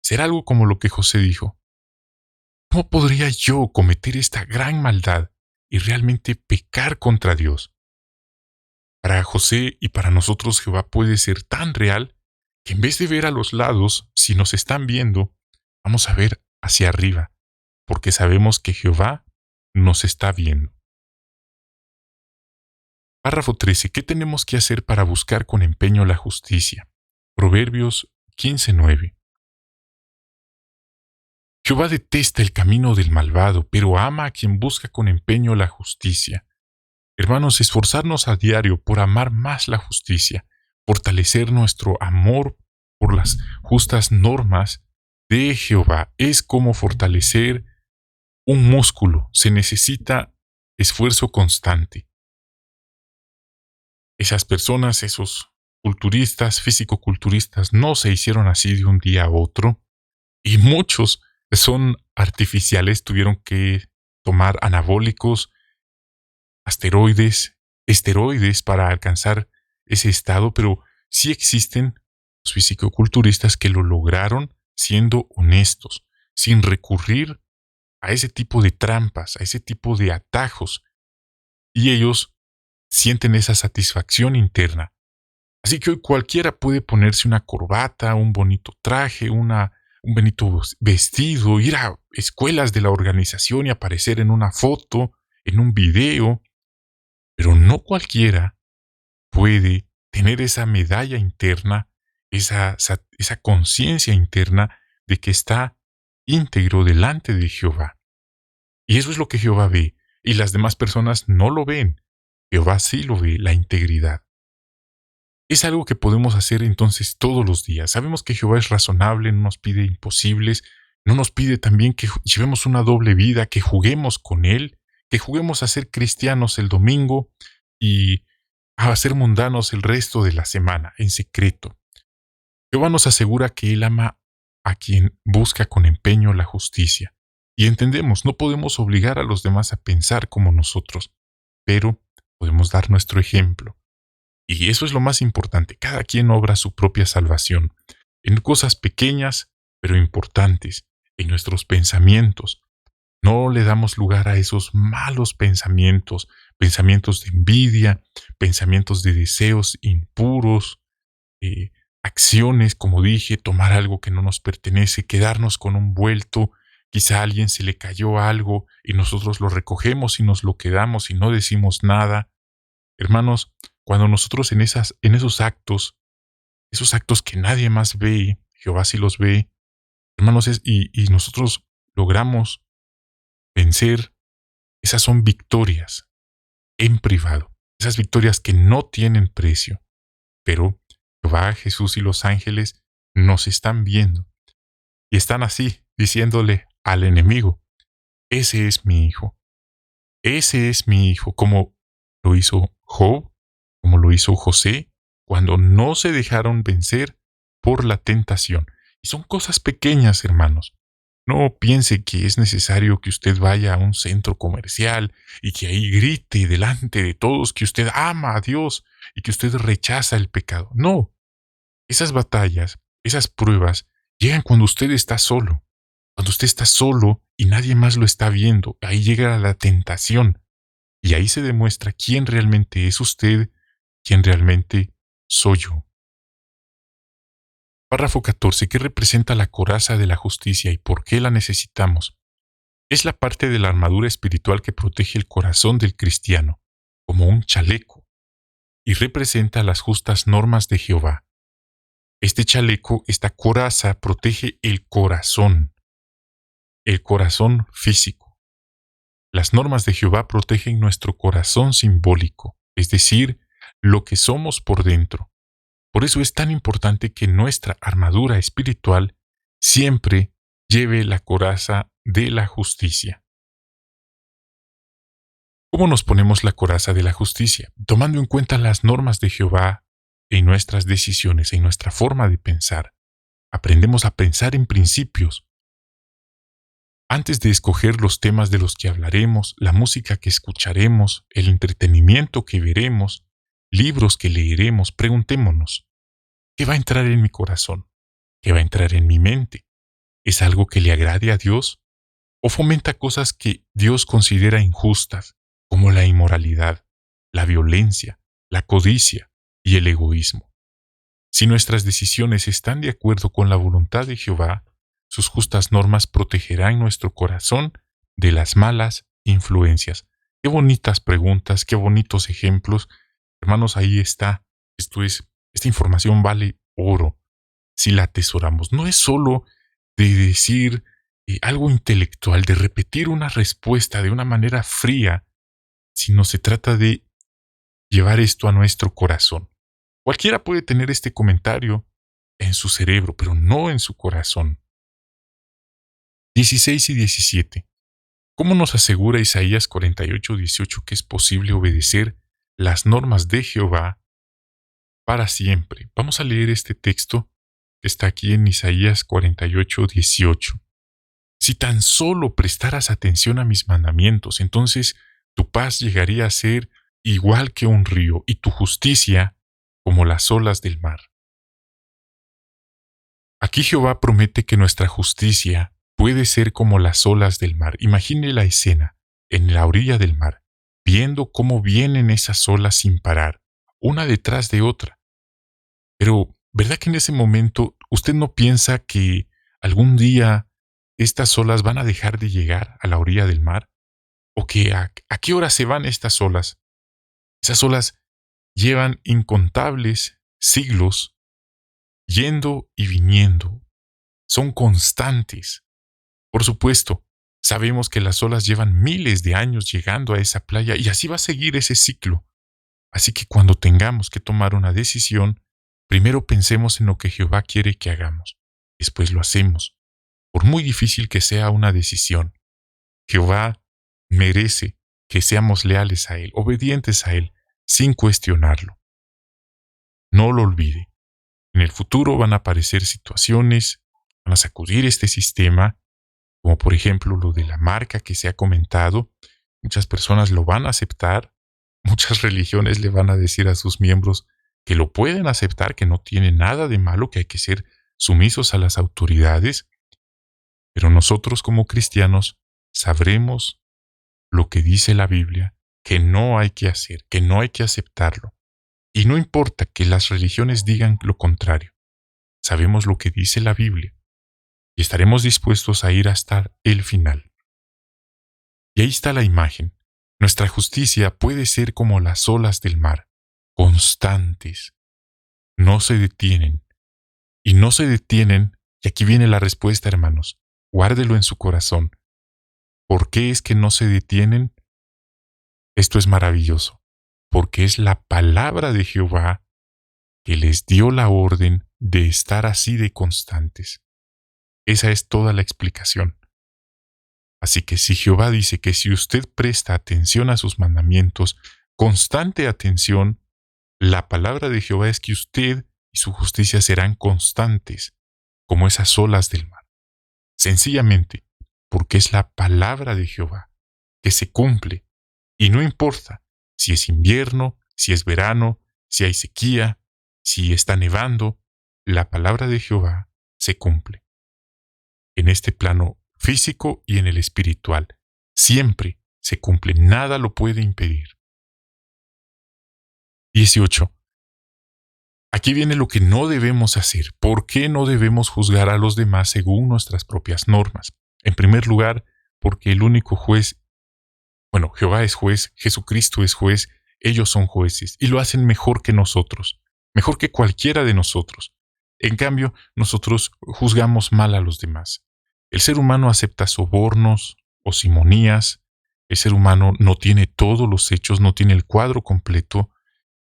Será algo como lo que José dijo: ¿cómo podría yo cometer esta gran maldad y realmente pecar contra Dios? Para José y para nosotros Jehová puede ser tan real que en vez de ver a los lados, si nos están viendo, vamos a ver hacia arriba, porque sabemos que Jehová nos está viendo. Párrafo 13. ¿Qué tenemos que hacer para buscar con empeño la justicia? Proverbios 15:9. Jehová detesta el camino del malvado, pero ama a quien busca con empeño la justicia. Hermanos, esforzarnos a diario por amar más la justicia, fortalecer nuestro amor por las justas normas de Jehová, es como fortalecer un músculo. Se necesita esfuerzo constante. Esas personas, esos culturistas, físico-culturistas, no se hicieron así de un día a otro, y muchos son artificiales, tuvieron que tomar anabólicos, esteroides para alcanzar ese estado, pero sí existen los fisicoculturistas que lo lograron siendo honestos, sin recurrir a ese tipo de trampas, a ese tipo de atajos, y ellos sienten esa satisfacción interna. Así que hoy cualquiera puede ponerse una corbata, un bonito traje, un bonito vestido, ir a escuelas de la organización y aparecer en una foto, en un video, pero no cualquiera puede tener esa medalla interna, esa conciencia interna de que está íntegro delante de Jehová. Y eso es lo que Jehová ve, y las demás personas no lo ven. Jehová sí lo ve, la integridad. Es algo que podemos hacer entonces todos los días. Sabemos que Jehová es razonable, no nos pide imposibles, no nos pide también que llevemos una doble vida, que juguemos con Él, que juguemos a ser cristianos el domingo y a ser mundanos el resto de la semana, en secreto. Jehová nos asegura que Él ama a quien busca con empeño la justicia. Y entendemos, no podemos obligar a los demás a pensar como nosotros, pero podemos dar nuestro ejemplo. Y eso es lo más importante, cada quien obra su propia salvación, en cosas pequeñas, pero importantes, en nuestros pensamientos. No le damos lugar a esos malos pensamientos, pensamientos de envidia, pensamientos de deseos impuros, acciones, como dije, tomar algo que no nos pertenece, quedarnos con un vuelto, quizá a alguien se le cayó algo y nosotros lo recogemos y nos lo quedamos y no decimos nada. Hermanos, cuando nosotros en esos actos que nadie más ve, Jehová sí los ve, hermanos, y nosotros logramos vencer, esas son victorias en privado, esas victorias que no tienen precio, pero Jehová, Jesús y los ángeles nos están viendo y están así diciéndole al enemigo: ese es mi hijo, ese es mi hijo, como lo hizo Job, como lo hizo José, cuando no se dejaron vencer por la tentación. Y son cosas pequeñas, hermanos. No piense que es necesario que usted vaya a un centro comercial y que ahí grite delante de todos que usted ama a Dios y que usted rechaza el pecado. No, esas batallas, esas pruebas, llegan cuando usted está solo. Cuando usted está solo y nadie más lo está viendo, ahí llega la tentación. Y ahí se demuestra quién realmente es usted, quién realmente soy yo. Párrafo 14. ¿Qué representa la coraza de la justicia y por qué la necesitamos? Es la parte de la armadura espiritual que protege el corazón del cristiano, como un chaleco, y representa las justas normas de Jehová. Este chaleco, esta coraza, protege el corazón físico. Las normas de Jehová protegen nuestro corazón simbólico, es decir, lo que somos por dentro. Por eso es tan importante que nuestra armadura espiritual siempre lleve la coraza de la justicia. ¿Cómo nos ponemos la coraza de la justicia? Tomando en cuenta las normas de Jehová en nuestras decisiones, en nuestra forma de pensar. Aprendemos a pensar en principios. Antes de escoger los temas de los que hablaremos, la música que escucharemos, el entretenimiento que veremos, libros que leeremos, preguntémonos, ¿qué va a entrar en mi corazón? ¿Qué va a entrar en mi mente? ¿Es algo que le agrade a Dios? ¿O fomenta cosas que Dios considera injustas, como la inmoralidad, la violencia, la codicia y el egoísmo? Si nuestras decisiones están de acuerdo con la voluntad de Jehová, sus justas normas protegerán nuestro corazón de las malas influencias. Qué bonitas preguntas, qué bonitos ejemplos. Hermanos, ahí está. Esta información vale oro si la atesoramos. No es solo de decir algo intelectual, de repetir una respuesta de una manera fría, sino se trata de llevar esto a nuestro corazón. Cualquiera puede tener este comentario en su cerebro, pero no en su corazón. 16 y 17. ¿Cómo nos asegura Isaías 48:18 que es posible obedecer las normas de Jehová para siempre? Vamos a leer este texto que está aquí en Isaías 48:18. Si tan solo prestaras atención a mis mandamientos, entonces tu paz llegaría a ser igual que un río y tu justicia como las olas del mar. Aquí Jehová promete que nuestra justicia puede ser como las olas del mar. Imagine la escena, en la orilla del mar, viendo cómo vienen esas olas sin parar, una detrás de otra. Pero, ¿verdad que en ese momento usted no piensa que algún día estas olas van a dejar de llegar a la orilla del mar? ¿O que a qué hora se van estas olas? Esas olas llevan incontables siglos yendo y viniendo. Son constantes. Por supuesto, sabemos que las olas llevan miles de años llegando a esa playa y así va a seguir ese ciclo. Así que cuando tengamos que tomar una decisión, primero pensemos en lo que Jehová quiere que hagamos. Después lo hacemos. Por muy difícil que sea una decisión, Jehová merece que seamos leales a Él, obedientes a Él, sin cuestionarlo. No lo olvide. En el futuro van a aparecer situaciones, van a sacudir este sistema, como por ejemplo lo de la marca que se ha comentado. Muchas personas lo van a aceptar, muchas religiones le van a decir a sus miembros que lo pueden aceptar, que no tiene nada de malo, que hay que ser sumisos a las autoridades, pero nosotros como cristianos sabremos lo que dice la Biblia, que no hay que hacer, que no hay que aceptarlo. Y no importa que las religiones digan lo contrario, sabemos lo que dice la Biblia y estaremos dispuestos a ir hasta el final. Y ahí está la imagen. Nuestra justicia puede ser como las olas del mar, constantes. No se detienen. Y no se detienen, y aquí viene la respuesta, hermanos. Guárdelo en su corazón. ¿Por qué es que no se detienen? Esto es maravilloso, porque es la palabra de Jehová que les dio la orden de estar así de constantes. Esa es toda la explicación. Así que si Jehová dice que si usted presta atención a sus mandamientos, constante atención, la palabra de Jehová es que usted y su justicia serán constantes, como esas olas del mar. Sencillamente, porque es la palabra de Jehová, que se cumple, y no importa si es invierno, si es verano, si hay sequía, si está nevando, la palabra de Jehová se cumple. En este plano físico y en el espiritual, siempre se cumple, nada lo puede impedir. 18. Aquí viene lo que no debemos hacer. ¿Por qué no debemos juzgar a los demás según nuestras propias normas? En primer lugar, porque el único juez, Jehová es juez, Jesucristo es juez, ellos son jueces y lo hacen mejor que nosotros, mejor que cualquiera de nosotros. En cambio, nosotros juzgamos mal a los demás. El ser humano acepta sobornos o simonías. El ser humano no tiene todos los hechos, no tiene el cuadro completo.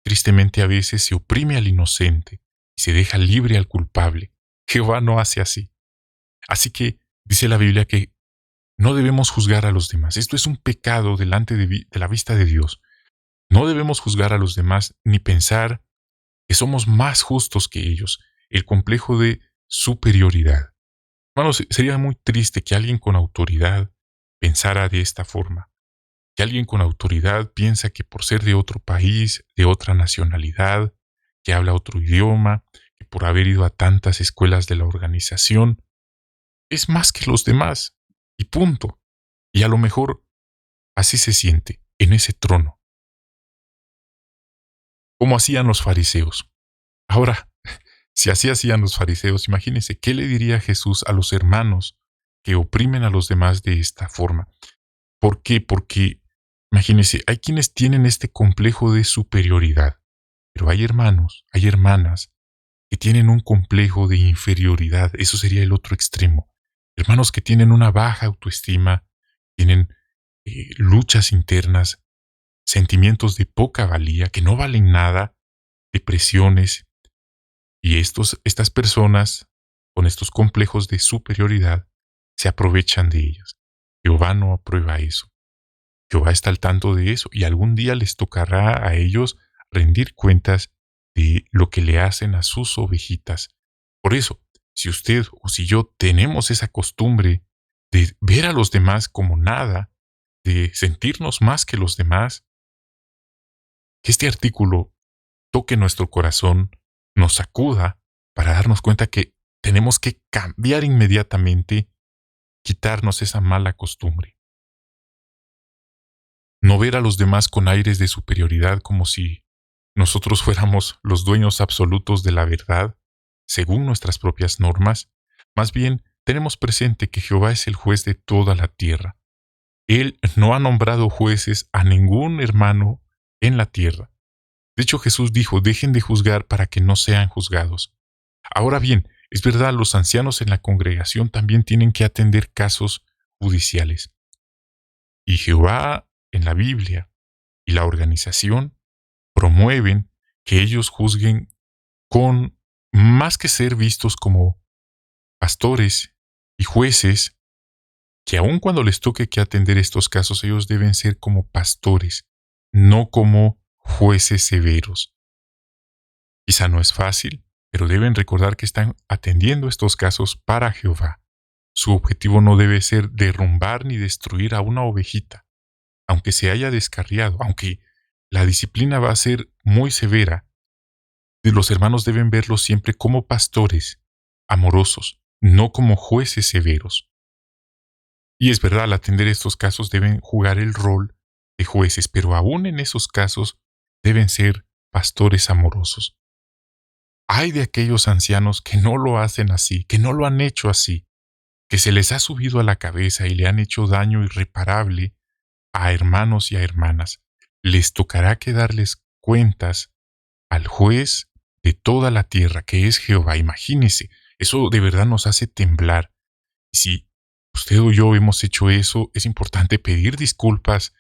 Tristemente a veces se oprime al inocente y se deja libre al culpable. Jehová no hace así. Así que dice la Biblia que no debemos juzgar a los demás. Esto es un pecado delante de la vista de Dios. No debemos juzgar a los demás ni pensar que somos más justos que ellos. El complejo de superioridad. Hermanos, sería muy triste que alguien con autoridad pensara de esta forma. Que alguien con autoridad piensa que por ser de otro país, de otra nacionalidad, que habla otro idioma, que por haber ido a tantas escuelas de la organización, es más que los demás. Y punto. Y a lo mejor así se siente, en ese trono. Como hacían los fariseos. Ahora, si así hacían los fariseos, imagínense, ¿qué le diría Jesús a los hermanos que oprimen a los demás de esta forma? ¿Por qué? Porque, imagínense, hay quienes tienen este complejo de superioridad, pero hay hermanos, hay hermanas que tienen un complejo de inferioridad. Eso sería el otro extremo. Hermanos que tienen una baja autoestima, tienen luchas internas, sentimientos de poca valía, que no valen nada, depresiones. Y estas personas, con estos complejos de superioridad, se aprovechan de ellas. Jehová no aprueba eso. Jehová está al tanto de eso y algún día les tocará a ellos rendir cuentas de lo que le hacen a sus ovejitas. Por eso, si usted o si yo tenemos esa costumbre de ver a los demás como nada, de sentirnos más que los demás, que este artículo toque nuestro corazón, nos sacuda para darnos cuenta que tenemos que cambiar inmediatamente, quitarnos esa mala costumbre. No ver a los demás con aires de superioridad como si nosotros fuéramos los dueños absolutos de la verdad, según nuestras propias normas. Más bien, tenemos presente que Jehová es el juez de toda la tierra. Él no ha nombrado jueces a ningún hermano en la tierra. De hecho, Jesús dijo, dejen de juzgar para que no sean juzgados. Ahora bien, es verdad, los ancianos en la congregación también tienen que atender casos judiciales. Y Jehová en la Biblia y la organización promueven que ellos juzguen con más que ser vistos como pastores y jueces, que aun cuando les toque que atender estos casos, ellos deben ser como pastores, no como jueces severos. Quizá no es fácil, pero deben recordar que están atendiendo estos casos para Jehová. Su objetivo no debe ser derrumbar ni destruir a una ovejita, aunque se haya descarriado, aunque la disciplina va a ser muy severa. Los hermanos deben verlos siempre como pastores amorosos, no como jueces severos. Y es verdad, al atender estos casos deben jugar el rol de jueces, pero aún en esos casos deben ser pastores amorosos. Hay de aquellos ancianos que no lo hacen así, que no lo han hecho así, que se les ha subido a la cabeza y le han hecho daño irreparable a hermanos y a hermanas. Les tocará que darles cuentas al juez de toda la tierra, que es Jehová. Imagínese, eso de verdad nos hace temblar. Y si usted o yo hemos hecho eso, es importante pedir disculpas,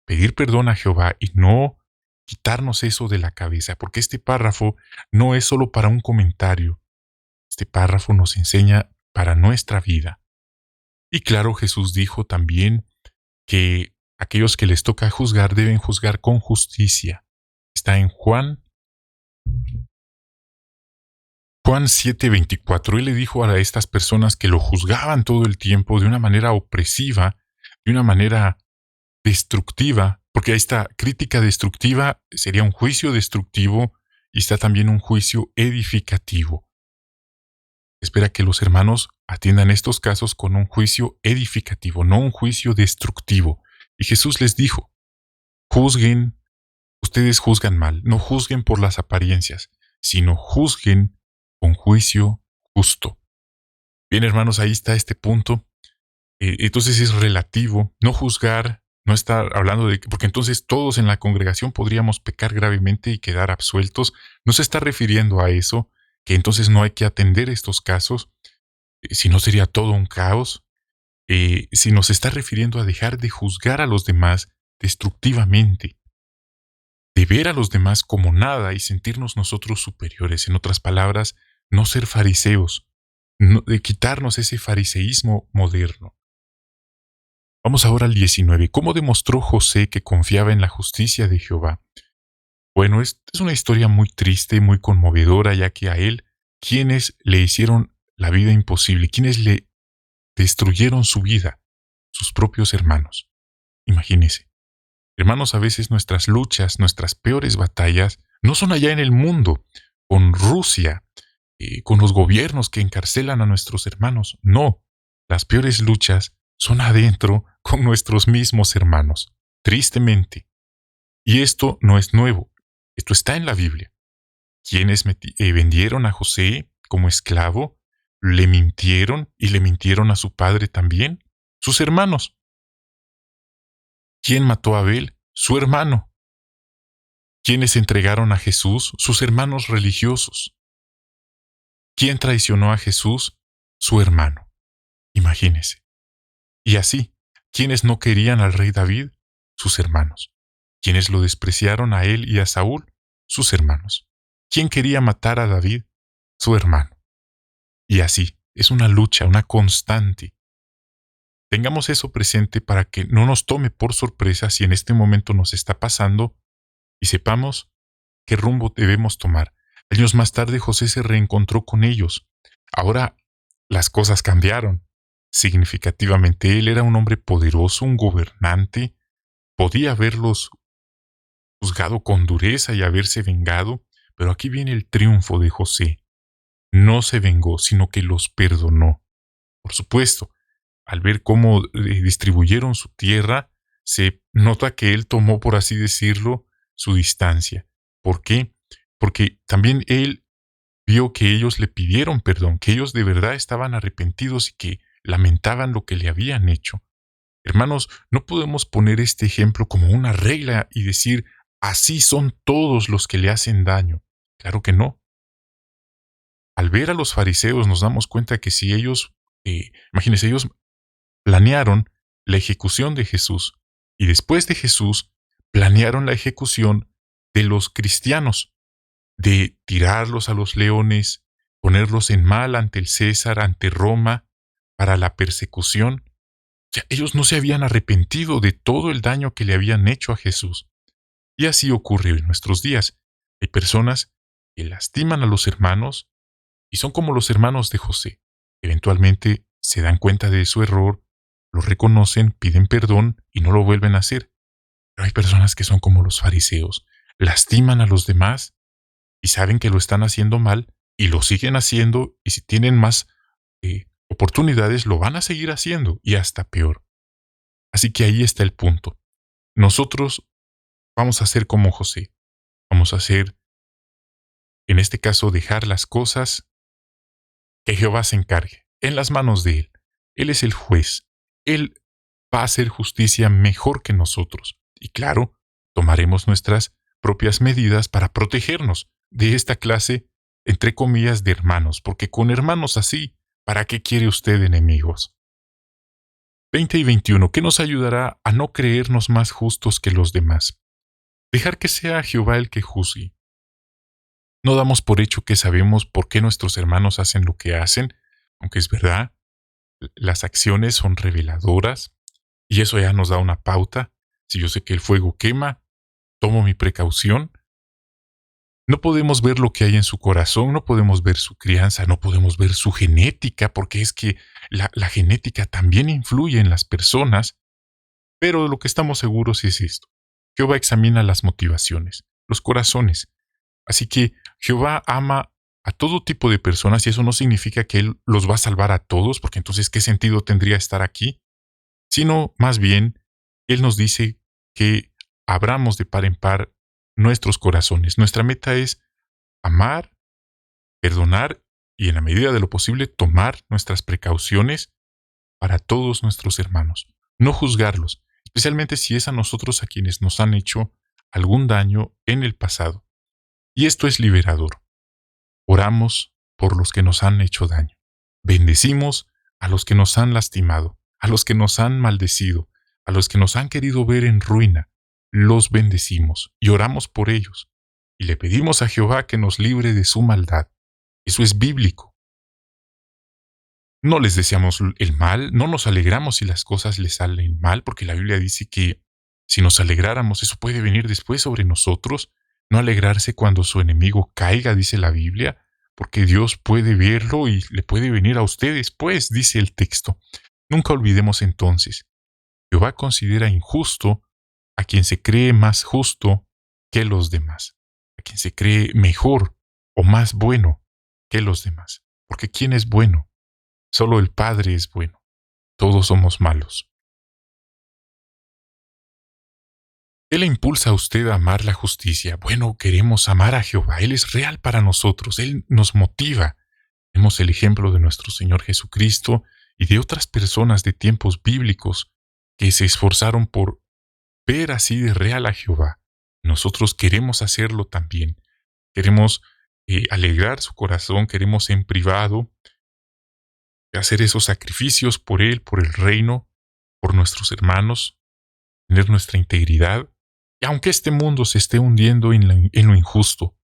pedir perdón a Jehová y no quitarnos eso de la cabeza, porque este párrafo no es solo para un comentario. Este párrafo nos enseña para nuestra vida. Y claro, Jesús dijo también que aquellos que les toca juzgar deben juzgar con justicia. Está en Juan Juan 7:24, él le dijo a estas personas que lo juzgaban todo el tiempo de una manera opresiva, de una manera destructiva, porque esta crítica destructiva sería un juicio destructivo y está también un juicio edificativo. Espera que los hermanos atiendan estos casos con un juicio edificativo, no un juicio destructivo. Y Jesús les dijo, juzguen, ustedes juzgan mal, no juzguen por las apariencias, sino juzguen con juicio justo. Bien, hermanos, ahí está este punto. Entonces es relativo, no juzgar, no estar hablando de... Porque entonces todos en la congregación podríamos pecar gravemente y quedar absueltos. No se está refiriendo a eso, que entonces no hay que atender estos casos, si no sería todo un caos. Si nos está refiriendo a dejar de juzgar a los demás destructivamente, de ver a los demás como nada y sentirnos nosotros superiores. En otras palabras, no ser fariseos, de quitarnos ese fariseísmo moderno. Vamos ahora al 19. ¿Cómo demostró José que confiaba en la justicia de Jehová? Bueno, es una historia muy triste, muy conmovedora, ya que a él, quienes le hicieron la vida imposible, quienes le destruyeron su vida, sus propios hermanos. Imagínense. Hermanos, a veces nuestras luchas, nuestras peores batallas, no son allá en el mundo, con Rusia, con los gobiernos que encarcelan a nuestros hermanos. No, las peores luchas son adentro con nuestros mismos hermanos, tristemente. Y esto no es nuevo, esto está en la Biblia. Quienes vendieron a José como esclavo, le mintieron y le mintieron a su padre también, sus hermanos. ¿Quién mató a Abel? Su hermano. ¿Quiénes entregaron a Jesús? Sus hermanos religiosos. ¿Quién traicionó a Jesús? Su hermano. Imagínese. Y así, ¿quiénes no querían al rey David? Sus hermanos. ¿Quiénes lo despreciaron a él y a Saúl? Sus hermanos. ¿Quién quería matar a David? Su hermano. Y así, es una lucha, una constante. Tengamos eso presente para que no nos tome por sorpresa si en este momento nos está pasando y sepamos qué rumbo debemos tomar. Años más tarde José se reencontró con ellos. Ahora las cosas cambiaron significativamente. Él era un hombre poderoso, un gobernante, podía haberlos juzgado con dureza y haberse vengado, pero aquí viene el triunfo de José. No se vengó, sino que los perdonó. Por supuesto, al ver cómo distribuyeron su tierra, se nota que él tomó, por así decirlo, su distancia. ¿Por qué? Porque también él vio que ellos le pidieron perdón, que ellos de verdad estaban arrepentidos y que lamentaban lo que le habían hecho. Hermanos, no podemos poner este ejemplo como una regla y decir, así son todos los que le hacen daño. Claro que no. Al ver a los fariseos nos damos cuenta que si ellos, imagínense, ellos planearon la ejecución de Jesús y después de Jesús planearon la ejecución de los cristianos, de tirarlos a los leones, ponerlos en mal ante el César, ante Roma, para la persecución. O sea, ellos no se habían arrepentido de todo el daño que le habían hecho a Jesús. Y así ocurre en nuestros días. Hay personas que lastiman a los hermanos y son como los hermanos de José. Eventualmente se dan cuenta de su error, lo reconocen, piden perdón y no lo vuelven a hacer. Pero hay personas que son como los fariseos, lastiman a los demás y saben que lo están haciendo mal y lo siguen haciendo, y si tienen más oportunidades lo van a seguir haciendo y hasta peor. Así que ahí está el punto. Nosotros vamos a ser como José. Vamos a hacer, en este caso, dejar las cosas que Jehová se encargue, en las manos de Él. Él es el juez. Él va a hacer justicia mejor que nosotros. Y claro, tomaremos nuestras propias medidas para protegernos de esta clase, entre comillas, de hermanos, porque con hermanos así, ¿para qué quiere usted enemigos? 20 y 21. ¿Qué nos ayudará a no creernos más justos que los demás? Dejar que sea Jehová el que juzgue. No damos por hecho que sabemos por qué nuestros hermanos hacen lo que hacen, aunque es verdad, las acciones son reveladoras y eso ya nos da una pauta. Si yo sé que el fuego quema, tomo mi precaución. No podemos ver lo que hay en su corazón, no podemos ver su crianza, no podemos ver su genética, porque es que la genética también influye en las personas, pero lo que estamos seguros es esto. Jehová examina las motivaciones, los corazones. Así que Jehová ama a todo tipo de personas y eso no significa que Él los va a salvar a todos, porque entonces ¿qué sentido tendría estar aquí? Sino más bien, Él nos dice que abramos de par en par nuestros corazones. Nuestra meta es amar, perdonar y en la medida de lo posible tomar nuestras precauciones para todos nuestros hermanos. No juzgarlos, especialmente si es a nosotros a quienes nos han hecho algún daño en el pasado. Y esto es liberador. Oramos por los que nos han hecho daño. Bendecimos a los que nos han lastimado, a los que nos han maldecido, a los que nos han querido ver en ruina. Los bendecimos y oramos por ellos. Y le pedimos a Jehová que nos libre de su maldad. Eso es bíblico. No les deseamos el mal, no nos alegramos si las cosas les salen mal, porque la Biblia dice que si nos alegráramos, eso puede venir después sobre nosotros. No alegrarse cuando su enemigo caiga, dice la Biblia, porque Dios puede verlo y le puede venir a usted después, dice el texto. Nunca olvidemos entonces, Jehová considera injusto a quien se cree más justo que los demás, a quien se cree mejor o más bueno que los demás. Porque ¿quién es bueno? Solo el Padre es bueno. Todos somos malos. Él le impulsa a usted a amar la justicia. Bueno, queremos amar a Jehová. Él es real para nosotros. Él nos motiva. Vemos el ejemplo de nuestro Señor Jesucristo y de otras personas de tiempos bíblicos que se esforzaron por ver así de real a Jehová. Nosotros queremos hacerlo también. Queremos alegrar su corazón. Queremos en privado hacer esos sacrificios por Él, por el reino, por nuestros hermanos, tener nuestra integridad. Y aunque este mundo se esté hundiendo en lo injusto,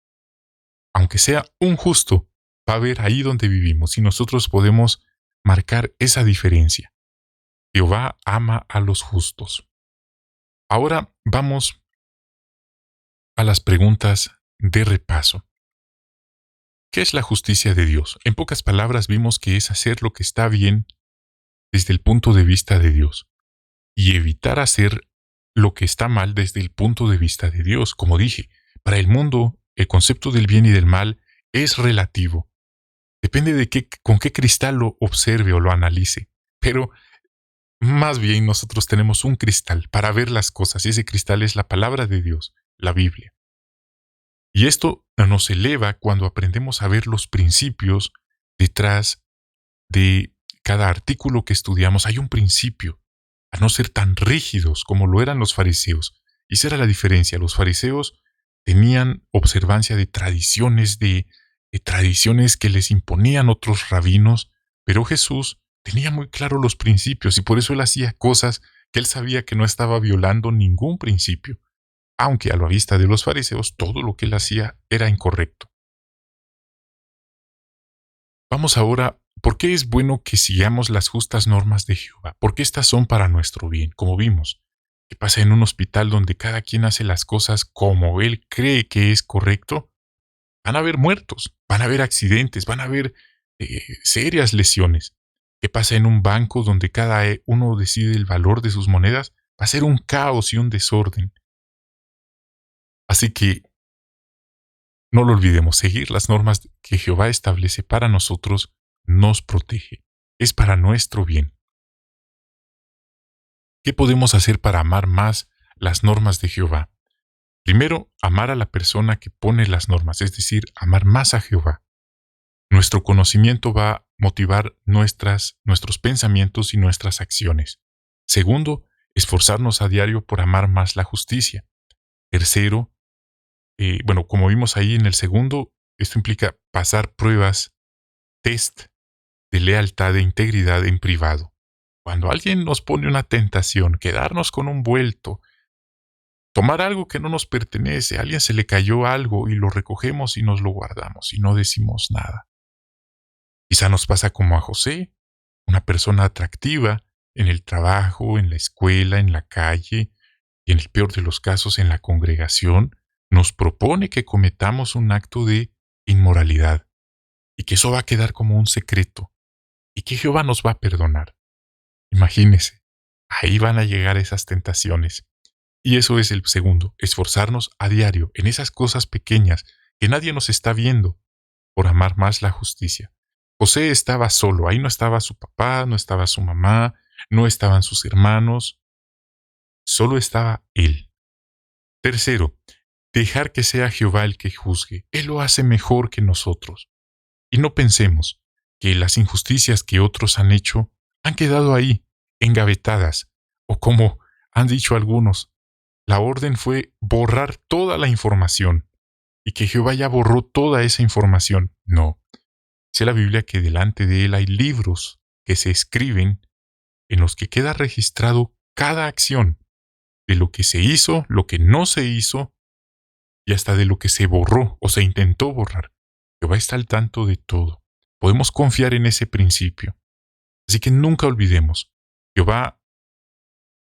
aunque sea un justo, va a haber ahí donde vivimos y nosotros podemos marcar esa diferencia. Jehová ama a los justos. Ahora vamos a las preguntas de repaso. ¿Qué es la justicia de Dios? En pocas palabras vimos que es hacer lo que está bien desde el punto de vista de Dios y evitar hacer lo que está mal desde el punto de vista de Dios. Como dije, para el mundo el concepto del bien y del mal es relativo. Depende de con qué cristal lo observe o lo analice. Pero más bien nosotros tenemos un cristal para ver las cosas y ese cristal es la palabra de Dios, la Biblia. Y esto nos eleva cuando aprendemos a ver los principios detrás de cada artículo que estudiamos. Hay un principio, a no ser tan rígidos como lo eran los fariseos. Y esa era la diferencia. Los fariseos tenían observancia de tradiciones, de tradiciones que les imponían otros rabinos, pero Jesús tenía muy claro los principios y por eso él hacía cosas que él sabía que no estaba violando ningún principio, aunque a la vista de los fariseos todo lo que él hacía era incorrecto. Vamos ahora, ¿por qué es bueno que sigamos las justas normas de Jehová? Porque estas son para nuestro bien, como vimos. ¿Qué pasa en un hospital donde cada quien hace las cosas como él cree que es correcto? Van a haber muertos, van a haber accidentes, van a haber serias lesiones. ¿Qué pasa en un banco donde cada uno decide el valor de sus monedas? Va a ser un caos y un desorden. Así que no lo olvidemos, seguir las normas que Jehová establece para nosotros nos protege. Es para nuestro bien. ¿Qué podemos hacer para amar más las normas de Jehová? Primero, amar a la persona que pone las normas, es decir, amar más a Jehová. Nuestro conocimiento va a motivar nuestros pensamientos y nuestras acciones. Segundo, esforzarnos a diario por amar más la justicia. Tercero, como vimos ahí en el segundo, esto implica pasar pruebas, test de lealtad e integridad en privado. Cuando alguien nos pone una tentación, quedarnos con un vuelto, tomar algo que no nos pertenece, a alguien se le cayó algo y lo recogemos y nos lo guardamos y no decimos nada. Quizá nos pasa como a José, una persona atractiva en el trabajo, en la escuela, en la calle y en el peor de los casos en la congregación, nos propone que cometamos un acto de inmoralidad y que eso va a quedar como un secreto y que Jehová nos va a perdonar. Imagínese, ahí van a llegar esas tentaciones. Y eso es el segundo, esforzarnos a diario en esas cosas pequeñas que nadie nos está viendo por amar más la justicia. José estaba solo, ahí no estaba su papá, no estaba su mamá, no estaban sus hermanos, solo estaba él. Tercero, dejar que sea Jehová el que juzgue. Él lo hace mejor que nosotros. Y no pensemos que las injusticias que otros han hecho han quedado ahí, engavetadas, o como han dicho algunos, la orden fue borrar toda la información y que Jehová ya borró toda esa información. No. Dice la Biblia que delante de él hay libros que se escriben en los que queda registrado cada acción de lo que se hizo, lo que no se hizo y hasta de lo que se borró o se intentó borrar. Jehová está al tanto de todo. Podemos confiar en ese principio. Así que nunca olvidemos,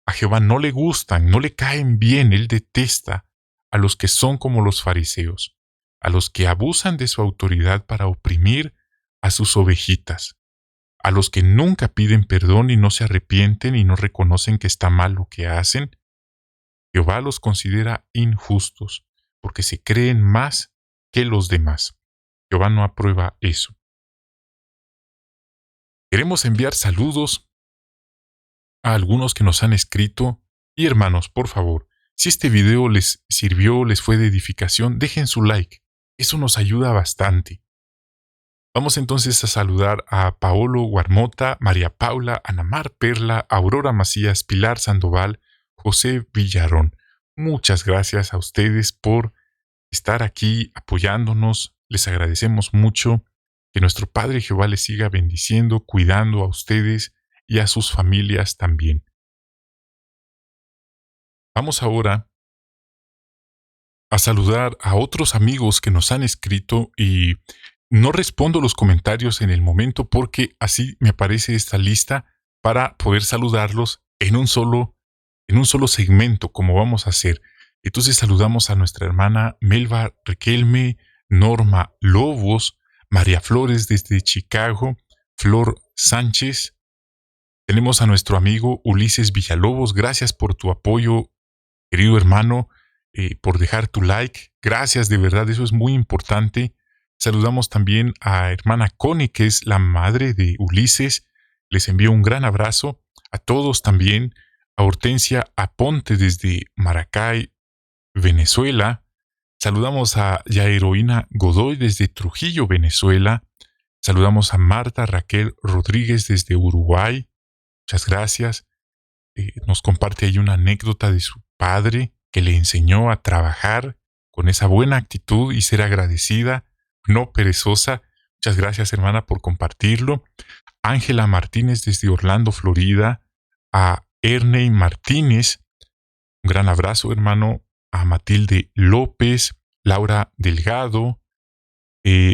a Jehová no le gustan, no le caen bien, él detesta a los que son como los fariseos, a los que abusan de su autoridad para oprimir a sus ovejitas, a los que nunca piden perdón y no se arrepienten y no reconocen que está mal lo que hacen. Jehová los considera injustos, porque se creen más que los demás. Jehová no aprueba eso. Queremos enviar saludos a algunos que nos han escrito. Y hermanos, por favor, si este video les sirvió, les fue de edificación, dejen su like. Eso nos ayuda bastante. Vamos entonces a saludar a Paolo Guarmota, María Paula, Anamar Perla, Aurora Macías, Pilar Sandoval, José Villarón. Muchas gracias a ustedes por estar aquí apoyándonos. Les agradecemos mucho. Que nuestro Padre Jehová les siga bendiciendo, cuidando a ustedes y a sus familias también. Vamos ahora a saludar a otros amigos que nos han escrito y no respondo los comentarios en el momento porque así me aparece esta lista para poder saludarlos en un solo segmento, como vamos a hacer. Entonces saludamos a nuestra hermana Melba Riquelme, Norma Lobos, María Flores desde Chicago, Flor Sánchez. Tenemos a nuestro amigo Ulises Villalobos. Gracias por tu apoyo, querido hermano, por dejar tu like. Gracias, de verdad, eso es muy importante. Saludamos también a hermana Connie, que es la madre de Ulises. Les envío un gran abrazo. A todos también. A Hortensia Aponte desde Maracay, Venezuela. Saludamos a Yaheroína Godoy desde Trujillo, Venezuela. Saludamos a Marta Raquel Rodríguez desde Uruguay. Muchas gracias. Nos comparte ahí una anécdota de su padre que le enseñó a trabajar con esa buena actitud y ser agradecida, no perezosa. Muchas gracias, hermana, por compartirlo. Ángela Martínez desde Orlando, Florida. A Erney Martínez. Un gran abrazo, hermano. A Matilde López, Laura Delgado,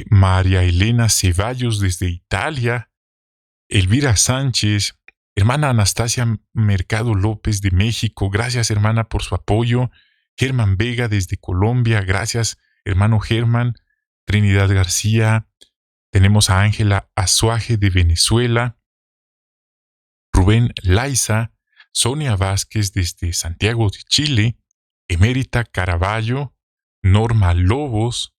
María Elena Ceballos desde Italia, Elvira Sánchez, hermana Anastasia Mercado López de México, gracias hermana por su apoyo, Germán Vega desde Colombia, gracias hermano Germán, Trinidad García, tenemos a Ángela Azuaje de Venezuela, Rubén Laiza, Sonia Vázquez desde Santiago de Chile, Emérita Caraballo, Norma Lobos,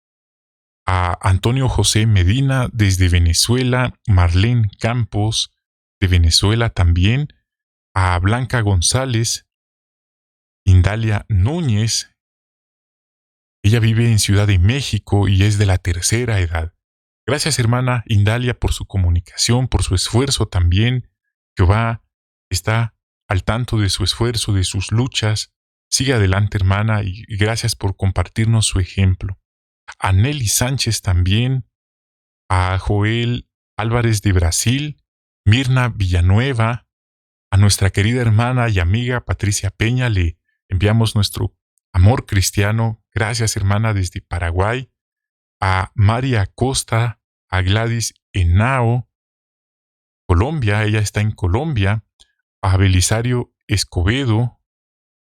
a Antonio José Medina desde Venezuela, Marlene Campos de Venezuela también, a Blanca González, Indalia Núñez. Ella vive en Ciudad de México y es de la tercera edad. Gracias, hermana Indalia, por su comunicación, por su esfuerzo también. Jehová está al tanto de su esfuerzo, de sus luchas. Sigue adelante, hermana, y gracias por compartirnos su ejemplo. A Nelly Sánchez también, a Joel Álvarez de Brasil, Mirna Villanueva, a nuestra querida hermana y amiga Patricia Peña, le enviamos nuestro amor cristiano. Gracias, hermana, desde Paraguay. A María Acosta, a Gladys Henao, Colombia, ella está en Colombia. A Belisario Escobedo,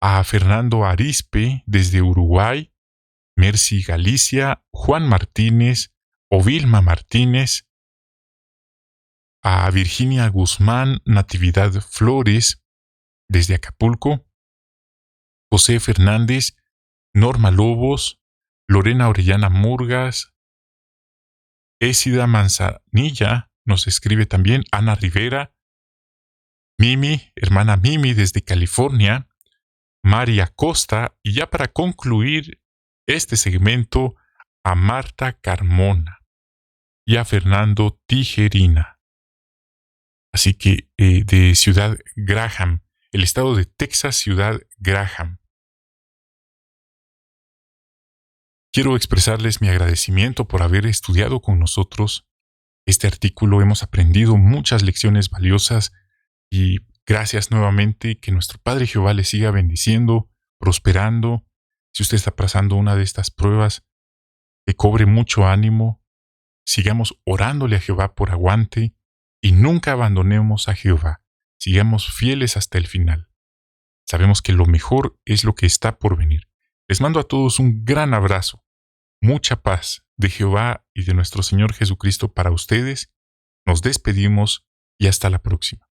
a Fernando Arispe desde Uruguay, Mercy Galicia, Juan Martínez, Ovilma Martínez, a Virginia Guzmán, Natividad Flores, desde Acapulco, José Fernández, Norma Lobos, Lorena Orellana Murgas, Ésida Manzanilla, nos escribe también Ana Rivera, Mimi, hermana Mimi desde California, María Costa, y ya para concluir este segmento, a Marta Carmona y a Fernando Tijerina. Así que de Ciudad Graham, el estado de Texas, Ciudad Graham. Quiero expresarles mi agradecimiento por haber estudiado con nosotros este artículo. Hemos aprendido muchas lecciones valiosas y gracias nuevamente. Que nuestro Padre Jehová le siga bendiciendo, prosperando. Si usted está pasando una de estas pruebas, que cobre mucho ánimo. Sigamos orándole a Jehová por aguante y nunca abandonemos a Jehová. Sigamos fieles hasta el final. Sabemos que lo mejor es lo que está por venir. Les mando a todos un gran abrazo, mucha paz de Jehová y de nuestro Señor Jesucristo para ustedes. Nos despedimos y hasta la próxima.